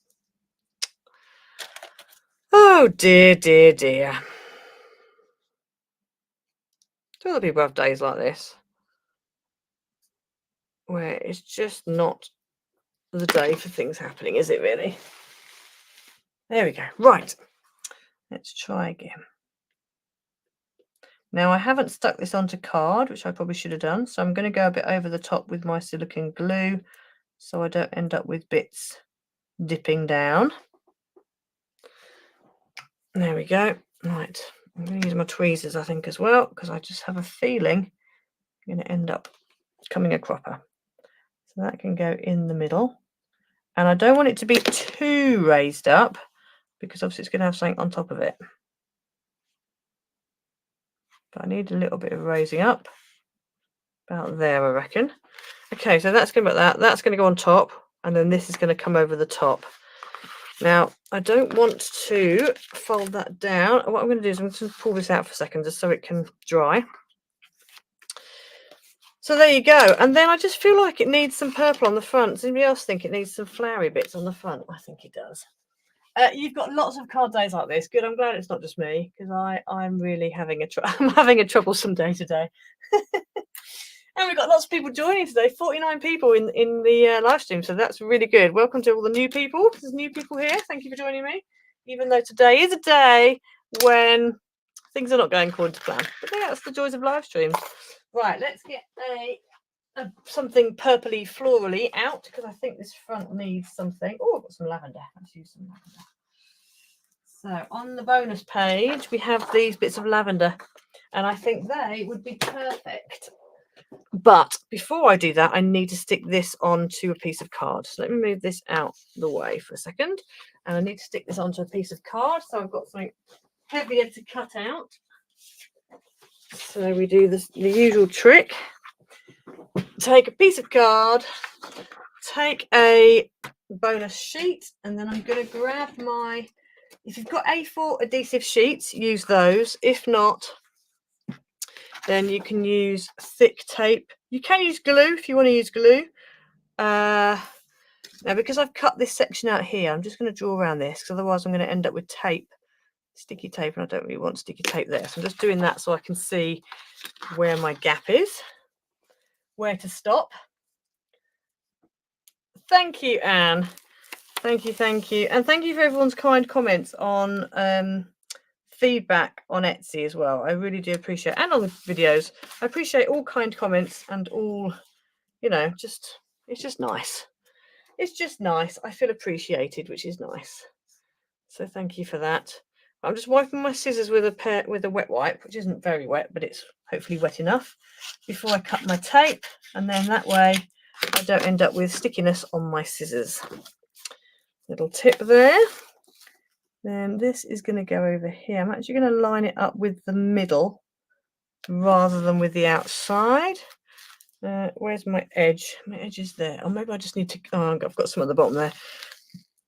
[SPEAKER 1] Oh dear, dear, dear. Do other people have days like this where it's just not the day for things happening, is it really? There we go. Right, let's try again. Now I haven't stuck this onto card, which I probably should have done, so I'm going to go a bit over the top with my silicone glue so I don't end up with bits dipping down. There we go. Right, I'm going to use my tweezers, I think, as well, because I just have a feeling I'm going to end up coming a cropper. So that can go in the middle. And I don't want it to be too raised up, because obviously it's going to have something on top of it. But I need a little bit of raising up. About there, I reckon. Okay, so that's going to be like that. That's going to go on top, and then this is going to come over the top. Now, I don't want to fold that down. What I'm going to do is I'm going to pull this out for a second just so it can dry. So there you go. And then I just feel like it needs some purple on the front. Does anybody else think it needs some flowery bits on the front? I think it does. You've got lots of card days like this. Good. I'm glad it's not just me, because I'm really having a troublesome day today. And we've got lots of people joining today. 49 people in the live stream, so that's really good. Welcome to all the new people. There's new people here. Thank you for joining me. Even though today is a day when things are not going according to plan, but yeah, that's the joys of live streams. Right, let's get something purpley florally out, because I think this front needs something. Oh, I've got some lavender. Let's use some lavender. So on the bonus page, we have these bits of lavender, and I think they would be perfect. But before I do that, I need to stick this onto a piece of card. So let me move this out the way for a second. And I need to stick this onto a piece of card. So I've got something heavier to cut out. So we do the usual trick. Take a piece of card, take a bonus sheet, and then I'm going to grab my... If you've got A4 adhesive sheets, use those. If not, then you can use thick tape. You can use glue if you want to use glue. Now, because I've cut this section out here, I'm just going to draw around this, because otherwise I'm going to end up with tape, sticky tape, and I don't really want sticky tape there. So I'm just doing that so I can see where my gap is, where to stop. Thank you, Anne. Thank you, thank you. And thank you for everyone's kind comments on feedback on Etsy as well. I really do appreciate, and on the videos. I appreciate all kind comments and all, you know, just, it's just nice. It's just nice. I feel appreciated, which is nice. So thank you for that. I'm just wiping my scissors with a wet wipe, which isn't very wet, but it's hopefully wet enough, before I cut my tape, and then that way I don't end up with stickiness on my scissors. Little tip there. Then this is going to go over here. I'm actually going to line it up with the middle rather than with the outside. Where's my edge? My edge is there. Or maybe I just need to... Oh, I've got some at the bottom there.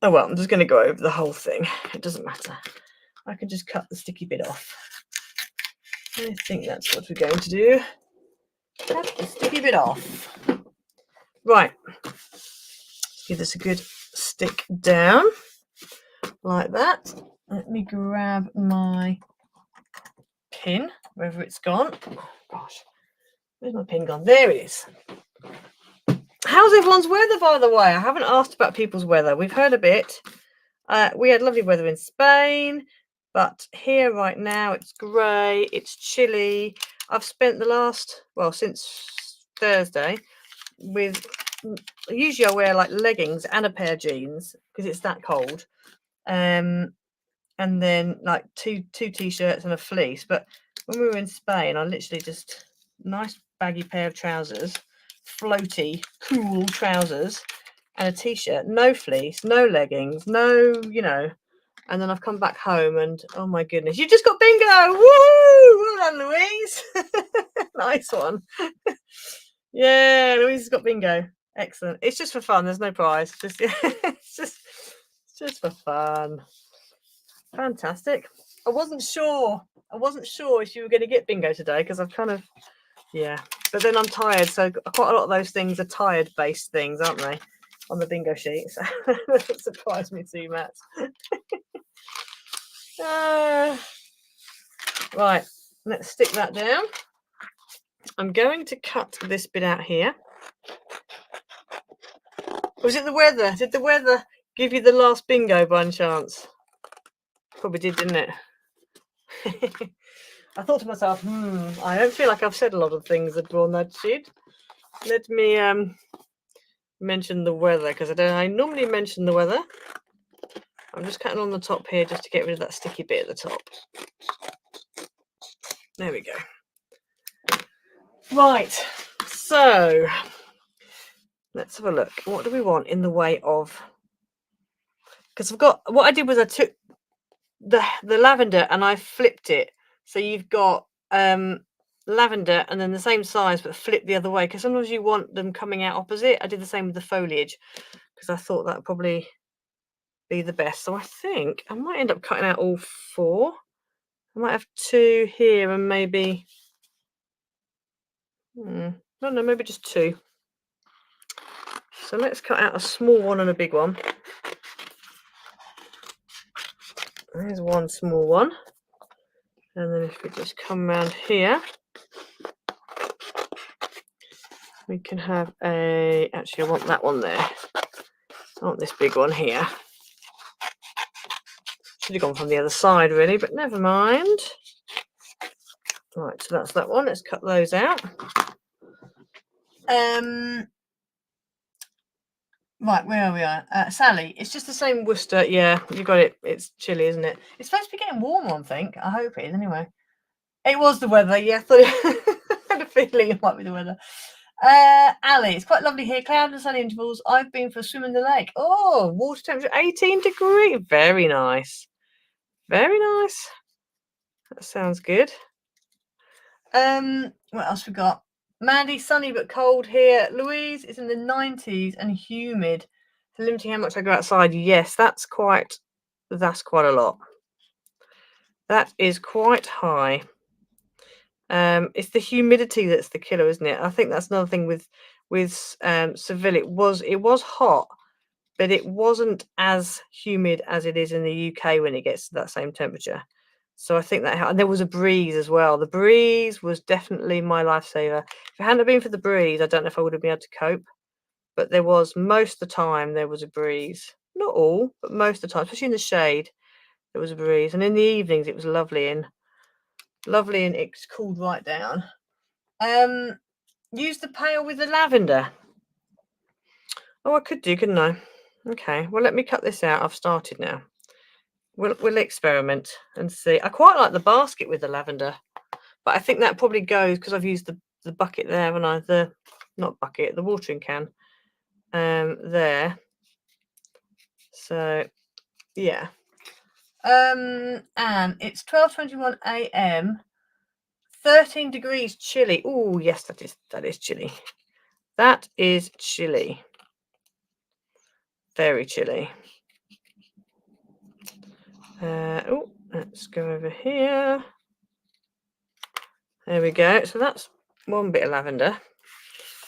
[SPEAKER 1] Oh, well, I'm just going to go over the whole thing. It doesn't matter. I can just cut the sticky bit off. I think that's what we're going to do. Cut the sticky bit off. Right. Give this a good stick down. Like that. Let me grab my pin, wherever it's gone. Oh, gosh, where's my pin gone? There it is. How's everyone's weather, by the way? I haven't asked about people's weather. We've heard a bit. We had lovely weather in Spain, but here right now it's grey, it's chilly. I've spent the last, well, since Thursday, with, usually I wear like leggings and a pair of jeans because it's that cold. And then like two t-shirts and a fleece. But when we were in Spain, I literally just nice baggy pair of trousers, floaty, cool trousers, and a t-shirt, no fleece, no leggings, no, you know. And then I've come back home and oh my goodness, you just got bingo! Woo! Well done, Louise. Nice one. Yeah, Louise has got bingo. Excellent. It's just for fun. There's no prize. It's just for fun. Fantastic. I wasn't sure if you were going to get bingo today because I've kind of, yeah. But then I'm tired, so quite a lot of those things are tired-based things, aren't they, on the bingo sheet? So that doesn't surprise me too much. Right, let's stick that down. I'm going to cut this bit out here. Was it the weather? Did the weather give you the last bingo by any chance? Probably did, didn't it? I thought to myself, I don't feel like I've said a lot of things that were on that sheet. Let me mention the weather, because I normally mention the weather. I'm just cutting on the top here just to get rid of that sticky bit at the top. There we go. Right, so let's have a look. What do we want in the way of, because I've got, what I did was I took the lavender and I flipped it. So you've got lavender and then the same size but flip the other way, because sometimes you want them coming out opposite. I did the same with the foliage because I thought that would probably be the best. So I think I might end up cutting out all four. I might have two here and maybe no, maybe just two. So let's cut out a small one and a big one. There's one small one, and then if we just come around here, we can have a, actually I want that one there. I want this big one here. Should have gone from the other side really, but never mind. Right, so that's that one. Let's cut those out. Right, where are we? Sally, it's just the same Worcester. Yeah, you got it. It's chilly, isn't it? It's supposed to be getting warmer, I think. I hope it is anyway. It was the weather, yeah. I thought I had a feeling it might be the weather. Ali, it's quite lovely here. Cloud and sunny intervals. I've been for a swim in the lake. Oh, water temperature 18 degrees. Very nice. Very nice. That sounds good. What else we got? Mandy, sunny but cold here. Louise, it's in the 90s and humid. So limiting how much I go outside. Yes, that's quite a lot. That is quite high. It's the humidity that's the killer, isn't it? I think that's another thing with Seville. It was hot, but it wasn't as humid as it is in the UK when it gets to that same temperature. So I think that, and there was a breeze as well. The breeze was definitely my lifesaver. If it hadn't been for the breeze, I don't know if I would have been able to cope. But there was, most of the time, there was a breeze. Not all, but most of the time, especially in the shade, there was a breeze. And in the evenings, it was lovely and it's cooled right down. Use the pail with the lavender. Oh, I could do, couldn't I? Okay, well, let me cut this out. I've started now. We'll experiment and see. I quite like the basket with the lavender, but I think that probably goes because I've used the bucket there, haven't I? The watering can there. So yeah. And it's 12:21 a.m. 13 degrees chilly. Oh yes, that is chilly. That is chilly. Very chilly. Let's go over here. There we go. So that's one bit of lavender.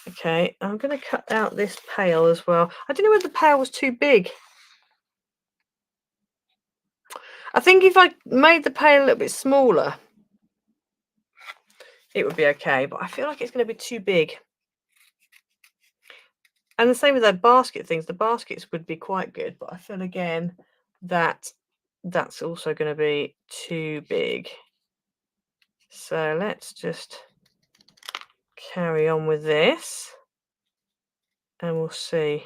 [SPEAKER 1] Okay, I'm going to cut out this pail as well. I don't know whether the pail was too big. I think if I made the pail a little bit smaller, it would be okay, but I feel like it's going to be too big. And the same with those basket things. The baskets would be quite good, but I feel again that that's also going to be too big. So let's just carry on with this and we'll see.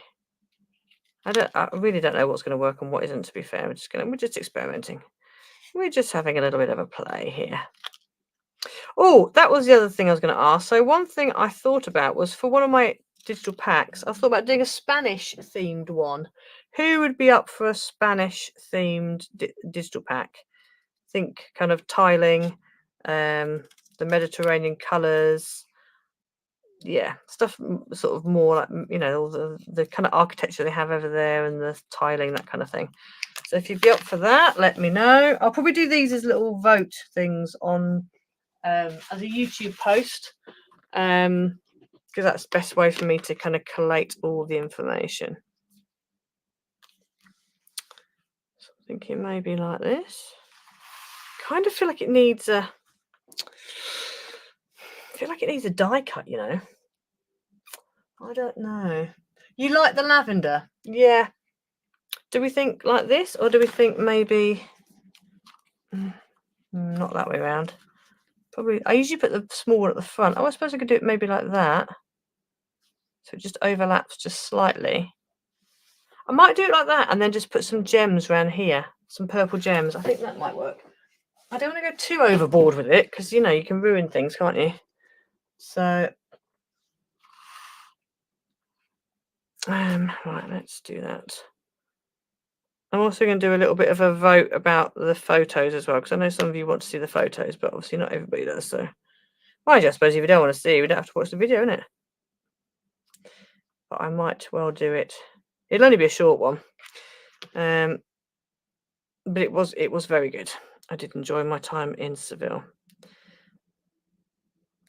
[SPEAKER 1] I really don't know what's going to work and what isn't, to be fair. We're just experimenting. We're just having a little bit of a play here. Oh, that was the other thing I was going to ask. So one thing I thought about was for one of my digital packs, I thought about doing a Spanish themed one. Who would be up for a Spanish themed digital pack? Think kind of tiling, the Mediterranean colours, yeah, stuff sort of more like, you know, all the kind of architecture they have over there and the tiling, that kind of thing. So if you'd be up for that, let me know. I'll probably do these as little vote things on as a YouTube post, because that's the best way for me to kind of collate all the information. So I'm thinking maybe like this. Kind of feel like it needs a die cut, you know. I don't know. You like the lavender? Yeah. Do we think like this, or do we think maybe not that way around? Probably. I usually put the small one at the front. Oh, I suppose I could do it maybe like that. So it just overlaps just slightly. I might do it like that and then just put some gems around here, some purple gems. I think that might work. I don't want to go too overboard with it because, you know, you can ruin things, can't you? So, right, let's do that. I'm also going to do a little bit of a vote about the photos as well, because I know some of you want to see the photos, but obviously not everybody does. So, mind you, I suppose if you don't want to see, we don't have to watch the video, innit? But I might well do it. It'll only be a short one. But it was very good. I did enjoy my time in Seville.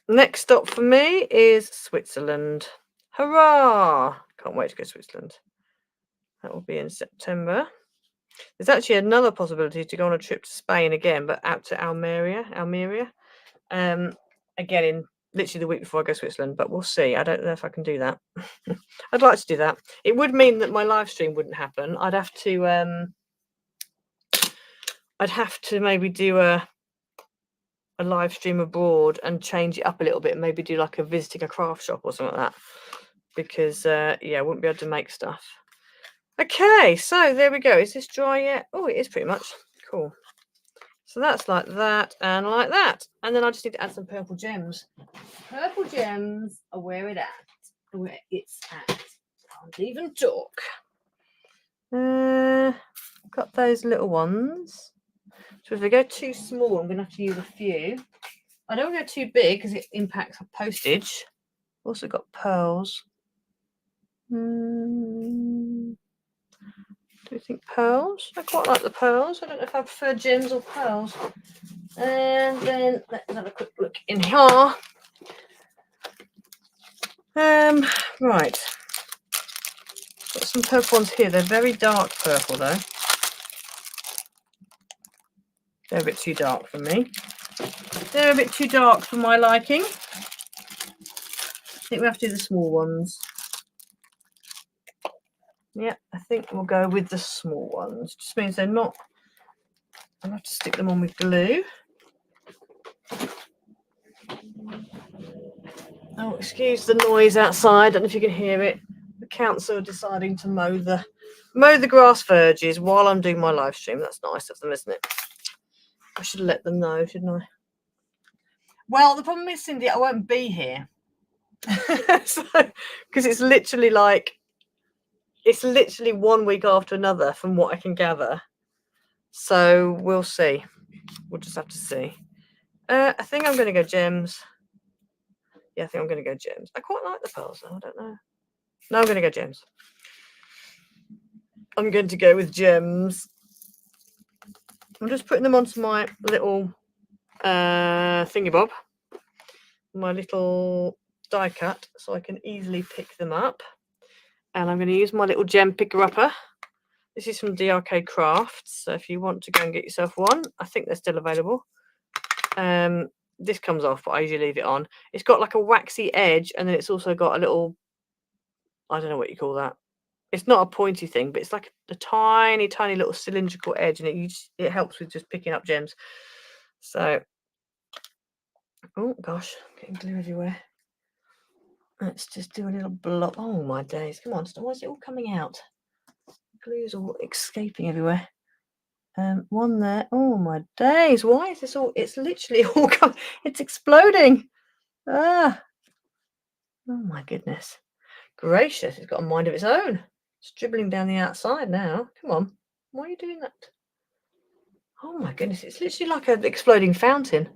[SPEAKER 1] Next stop for me is Switzerland. Hurrah! Can't wait to go to Switzerland. That will be in September. There's actually another possibility to go on a trip to Spain again, but out to Almeria. Again, in literally the week before I go to Switzerland, but we'll see. I don't know if I can do that. I'd like to do that. It would mean that my live stream wouldn't happen. I'd have to maybe do a live stream abroad and change it up a little bit and maybe do like a visiting a craft shop or something like that, because yeah, I wouldn't be able to make stuff. Okay, so there we go. Is this dry yet? Oh, it is pretty much. Cool. So that's like that and like that, and then I just need to add some purple gems. Purple gems are where it's at. Can't even talk. Got those little ones. So if they go too small, I'm gonna have to use a few. I don't want to go too big because it impacts postage. Also got pearls. Do you think pearls? I quite like the pearls. I don't know if I prefer gems or pearls. And then let's have a quick look in here. Right. Got some purple ones here. They're very dark purple though. They're a bit too dark for me. They're a bit too dark for my liking. I think we have to do the small ones. Yeah, I think we'll go with the small ones. Just means they're not. I'll have to stick them on with glue. Oh, excuse the noise outside. I don't know if you can hear it. The council are deciding to mow the grass verges while I'm doing my live stream. That's nice of them, isn't it? I should let them know, shouldn't I? Well, the problem is, Cindy, I won't be here. Because it's literally 1 week after another from what I can gather. So we'll see. We'll just have to see. I think I'm going to go gems. Yeah, I think I'm going to go gems. I quite like the pearls though. I don't know. No, I'm going to go gems. I'm going to go with gems. I'm just putting them onto my little thingy bob. My little die cut so I can easily pick them up. And I'm going to use my little gem picker upper This is from DRK Crafts, so if you want to go and get yourself one, I think they're still available. This comes off, but I usually leave it on. It's got like a waxy edge, and then it's also got a little, I don't know what you call that. It's not a pointy thing, but it's like a tiny, tiny little cylindrical edge, and it helps with just picking up gems. So, oh gosh, getting glue everywhere. Let's just do a little block. Oh my days! Come on, why is it all coming out? Glue's all escaping everywhere. One there. Oh my days! Why is this all? It's literally all coming. It's exploding. Ah! Oh my goodness! Gracious! It's got a mind of its own. It's dribbling down the outside now. Come on! Why are you doing that? Oh my goodness! It's literally like an exploding fountain.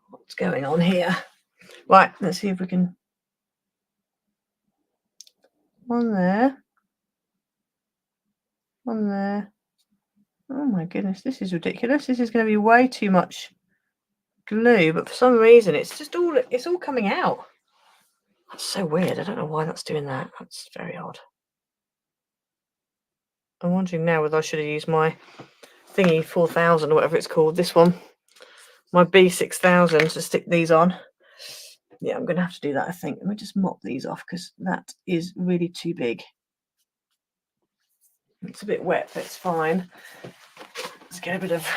[SPEAKER 1] What's going on here? Right. Let's see if we can. One there. One there. Oh my goodness, this is ridiculous. This is going to be way too much glue, but for some reason it's all coming out. That's so weird. I don't know why that's doing that. That's very odd. I'm wondering now whether I should have used my thingy 4000 or whatever it's called, this one, my B6000, to stick these on. Yeah, I'm going to have to do that, I think. Let me just mop these off because that is really too big. It's a bit wet, but it's fine. Let's get a bit of...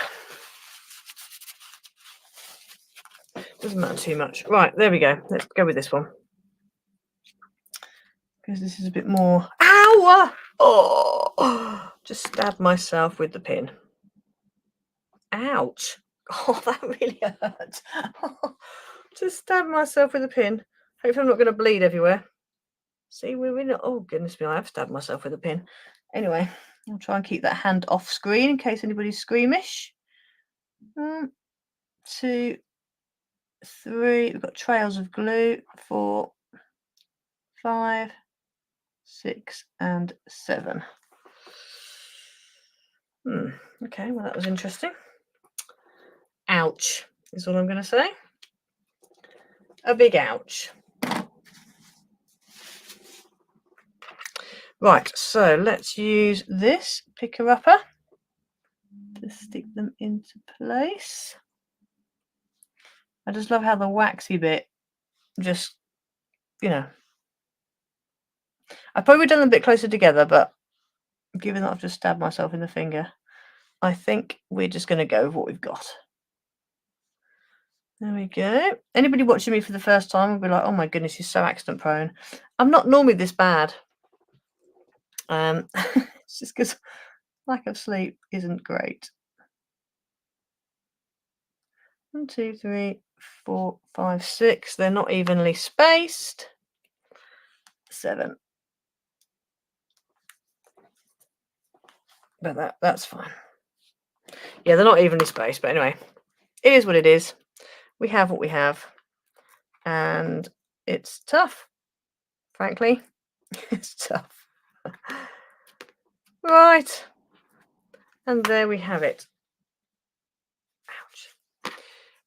[SPEAKER 1] Doesn't matter too much. Right, there we go. Let's go with this one. Because this is a bit more... Ow! Oh! Just stabbed myself with the pin. Ouch! Oh, that really hurt. Just stabbed myself with a pin. Hopefully I'm not going to bleed everywhere. See, we're not... Oh, goodness me, I have stabbed myself with a pin. Anyway, I'll try and keep that hand off screen in case anybody's squeamish. 1, 2, 3. We've got trails of glue. 4, 5, 6, and 7. Okay, well, that was interesting. Ouch is all I'm going to say. A big ouch. Right, so let's use this picker-upper to stick them into place. I just love how the waxy bit just, you know, I probably done them a bit closer together, but given that I've just stabbed myself in the finger, I think we're just going to go with what we've got. There we go. Anybody watching me for the first time will be like, oh my goodness, you're so accident prone. I'm not normally this bad. It's just because lack of sleep isn't great. 1, 2, 3, 4, 5, 6. They're not evenly spaced. 7. But that's fine. Yeah, they're not evenly spaced, but anyway, it is what it is. We have what we have, and it's tough. Frankly, it's tough. Right, and there we have it. Ouch.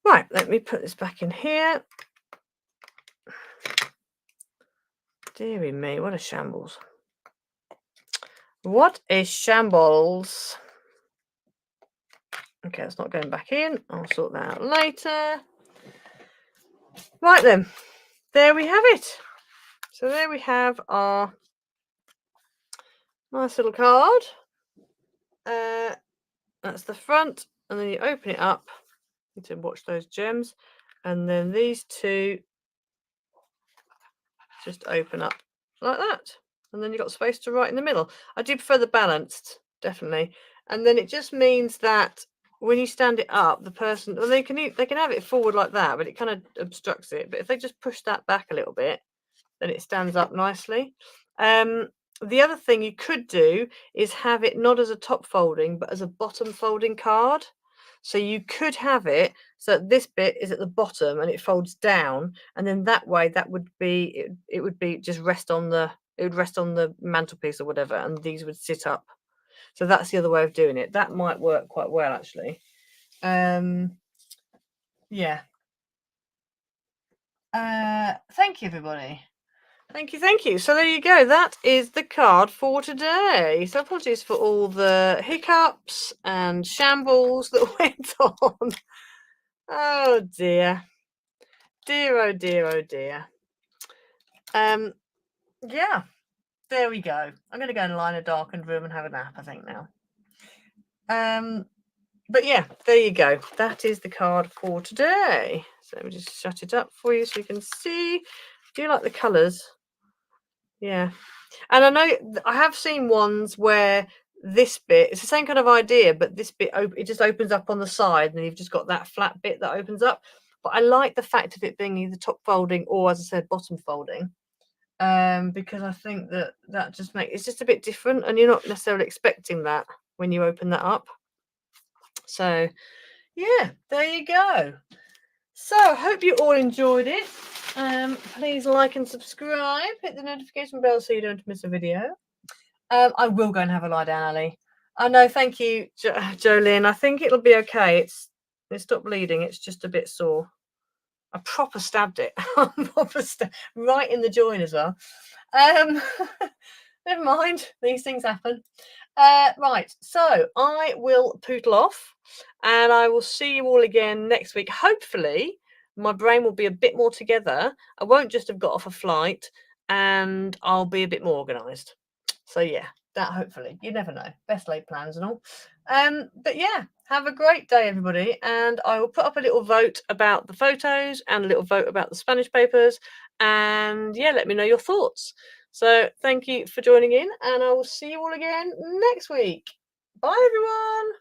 [SPEAKER 1] Right, let me put this back in here. Dearie me, what a shambles. What a shambles. Okay, it's not going back in. I'll sort that out later. Right then, there we have it. So there we have our nice little card. That's the front, and then you open it up. You need to watch those gems, and then these two just open up like that, and then you've got space to write in the middle. I do prefer the balanced, definitely, and then it just means that when you stand it up, the person, well, they can have it forward like that, but it kind of obstructs it. But if they just push that back a little bit, then it stands up nicely. The other thing you could do is have it not as a top folding, but as a bottom folding card. So you could have it so that this bit is at the bottom and it folds down, and then that way that would be it would be just rest on the mantelpiece or whatever, and these would sit up. So that's the other way of doing it. That might work quite well, actually. Yeah. Thank you, everybody. Thank you, thank you. So there you go. That is the card for today. So apologies for all the hiccups and shambles that went on. Oh dear. Dear, oh dear, oh dear. Yeah, there we go. I'm going to go and lie in a darkened room and have a nap, I think, now. But yeah, there you go. That is the card for today. So let me just shut it up for you so you can see. Do you like the colours? Yeah. And I know I have seen ones where this bit, it's the same kind of idea, but this bit, it just opens up on the side and you've just got that flat bit that opens up. But I like the fact of it being either top folding or, as I said, bottom folding. Because I think that just makes it's just a bit different and you're not necessarily expecting that when you open that up. So yeah, there you go. So I hope you all enjoyed it. Please like and subscribe, hit the notification bell so you don't miss a video. I will go and have a lie down, Ali. I know, thank you, Jolene. I think it'll be okay. It stopped bleeding, it's just a bit sore. I proper stabbed it. Right in the joint as well. Never mind, these things happen. Right, so I will poodle off and I will see you all again next week. Hopefully, my brain will be a bit more together. I won't just have got off a flight and I'll be a bit more organised. So, yeah, that hopefully. You never know. Best laid plans and all. But yeah, have a great day, everybody. And I will put up a little vote about the photos and a little vote about the Spanish papers. And yeah, let me know your thoughts. So thank you for joining in, and I will see you all again next week. Bye, everyone.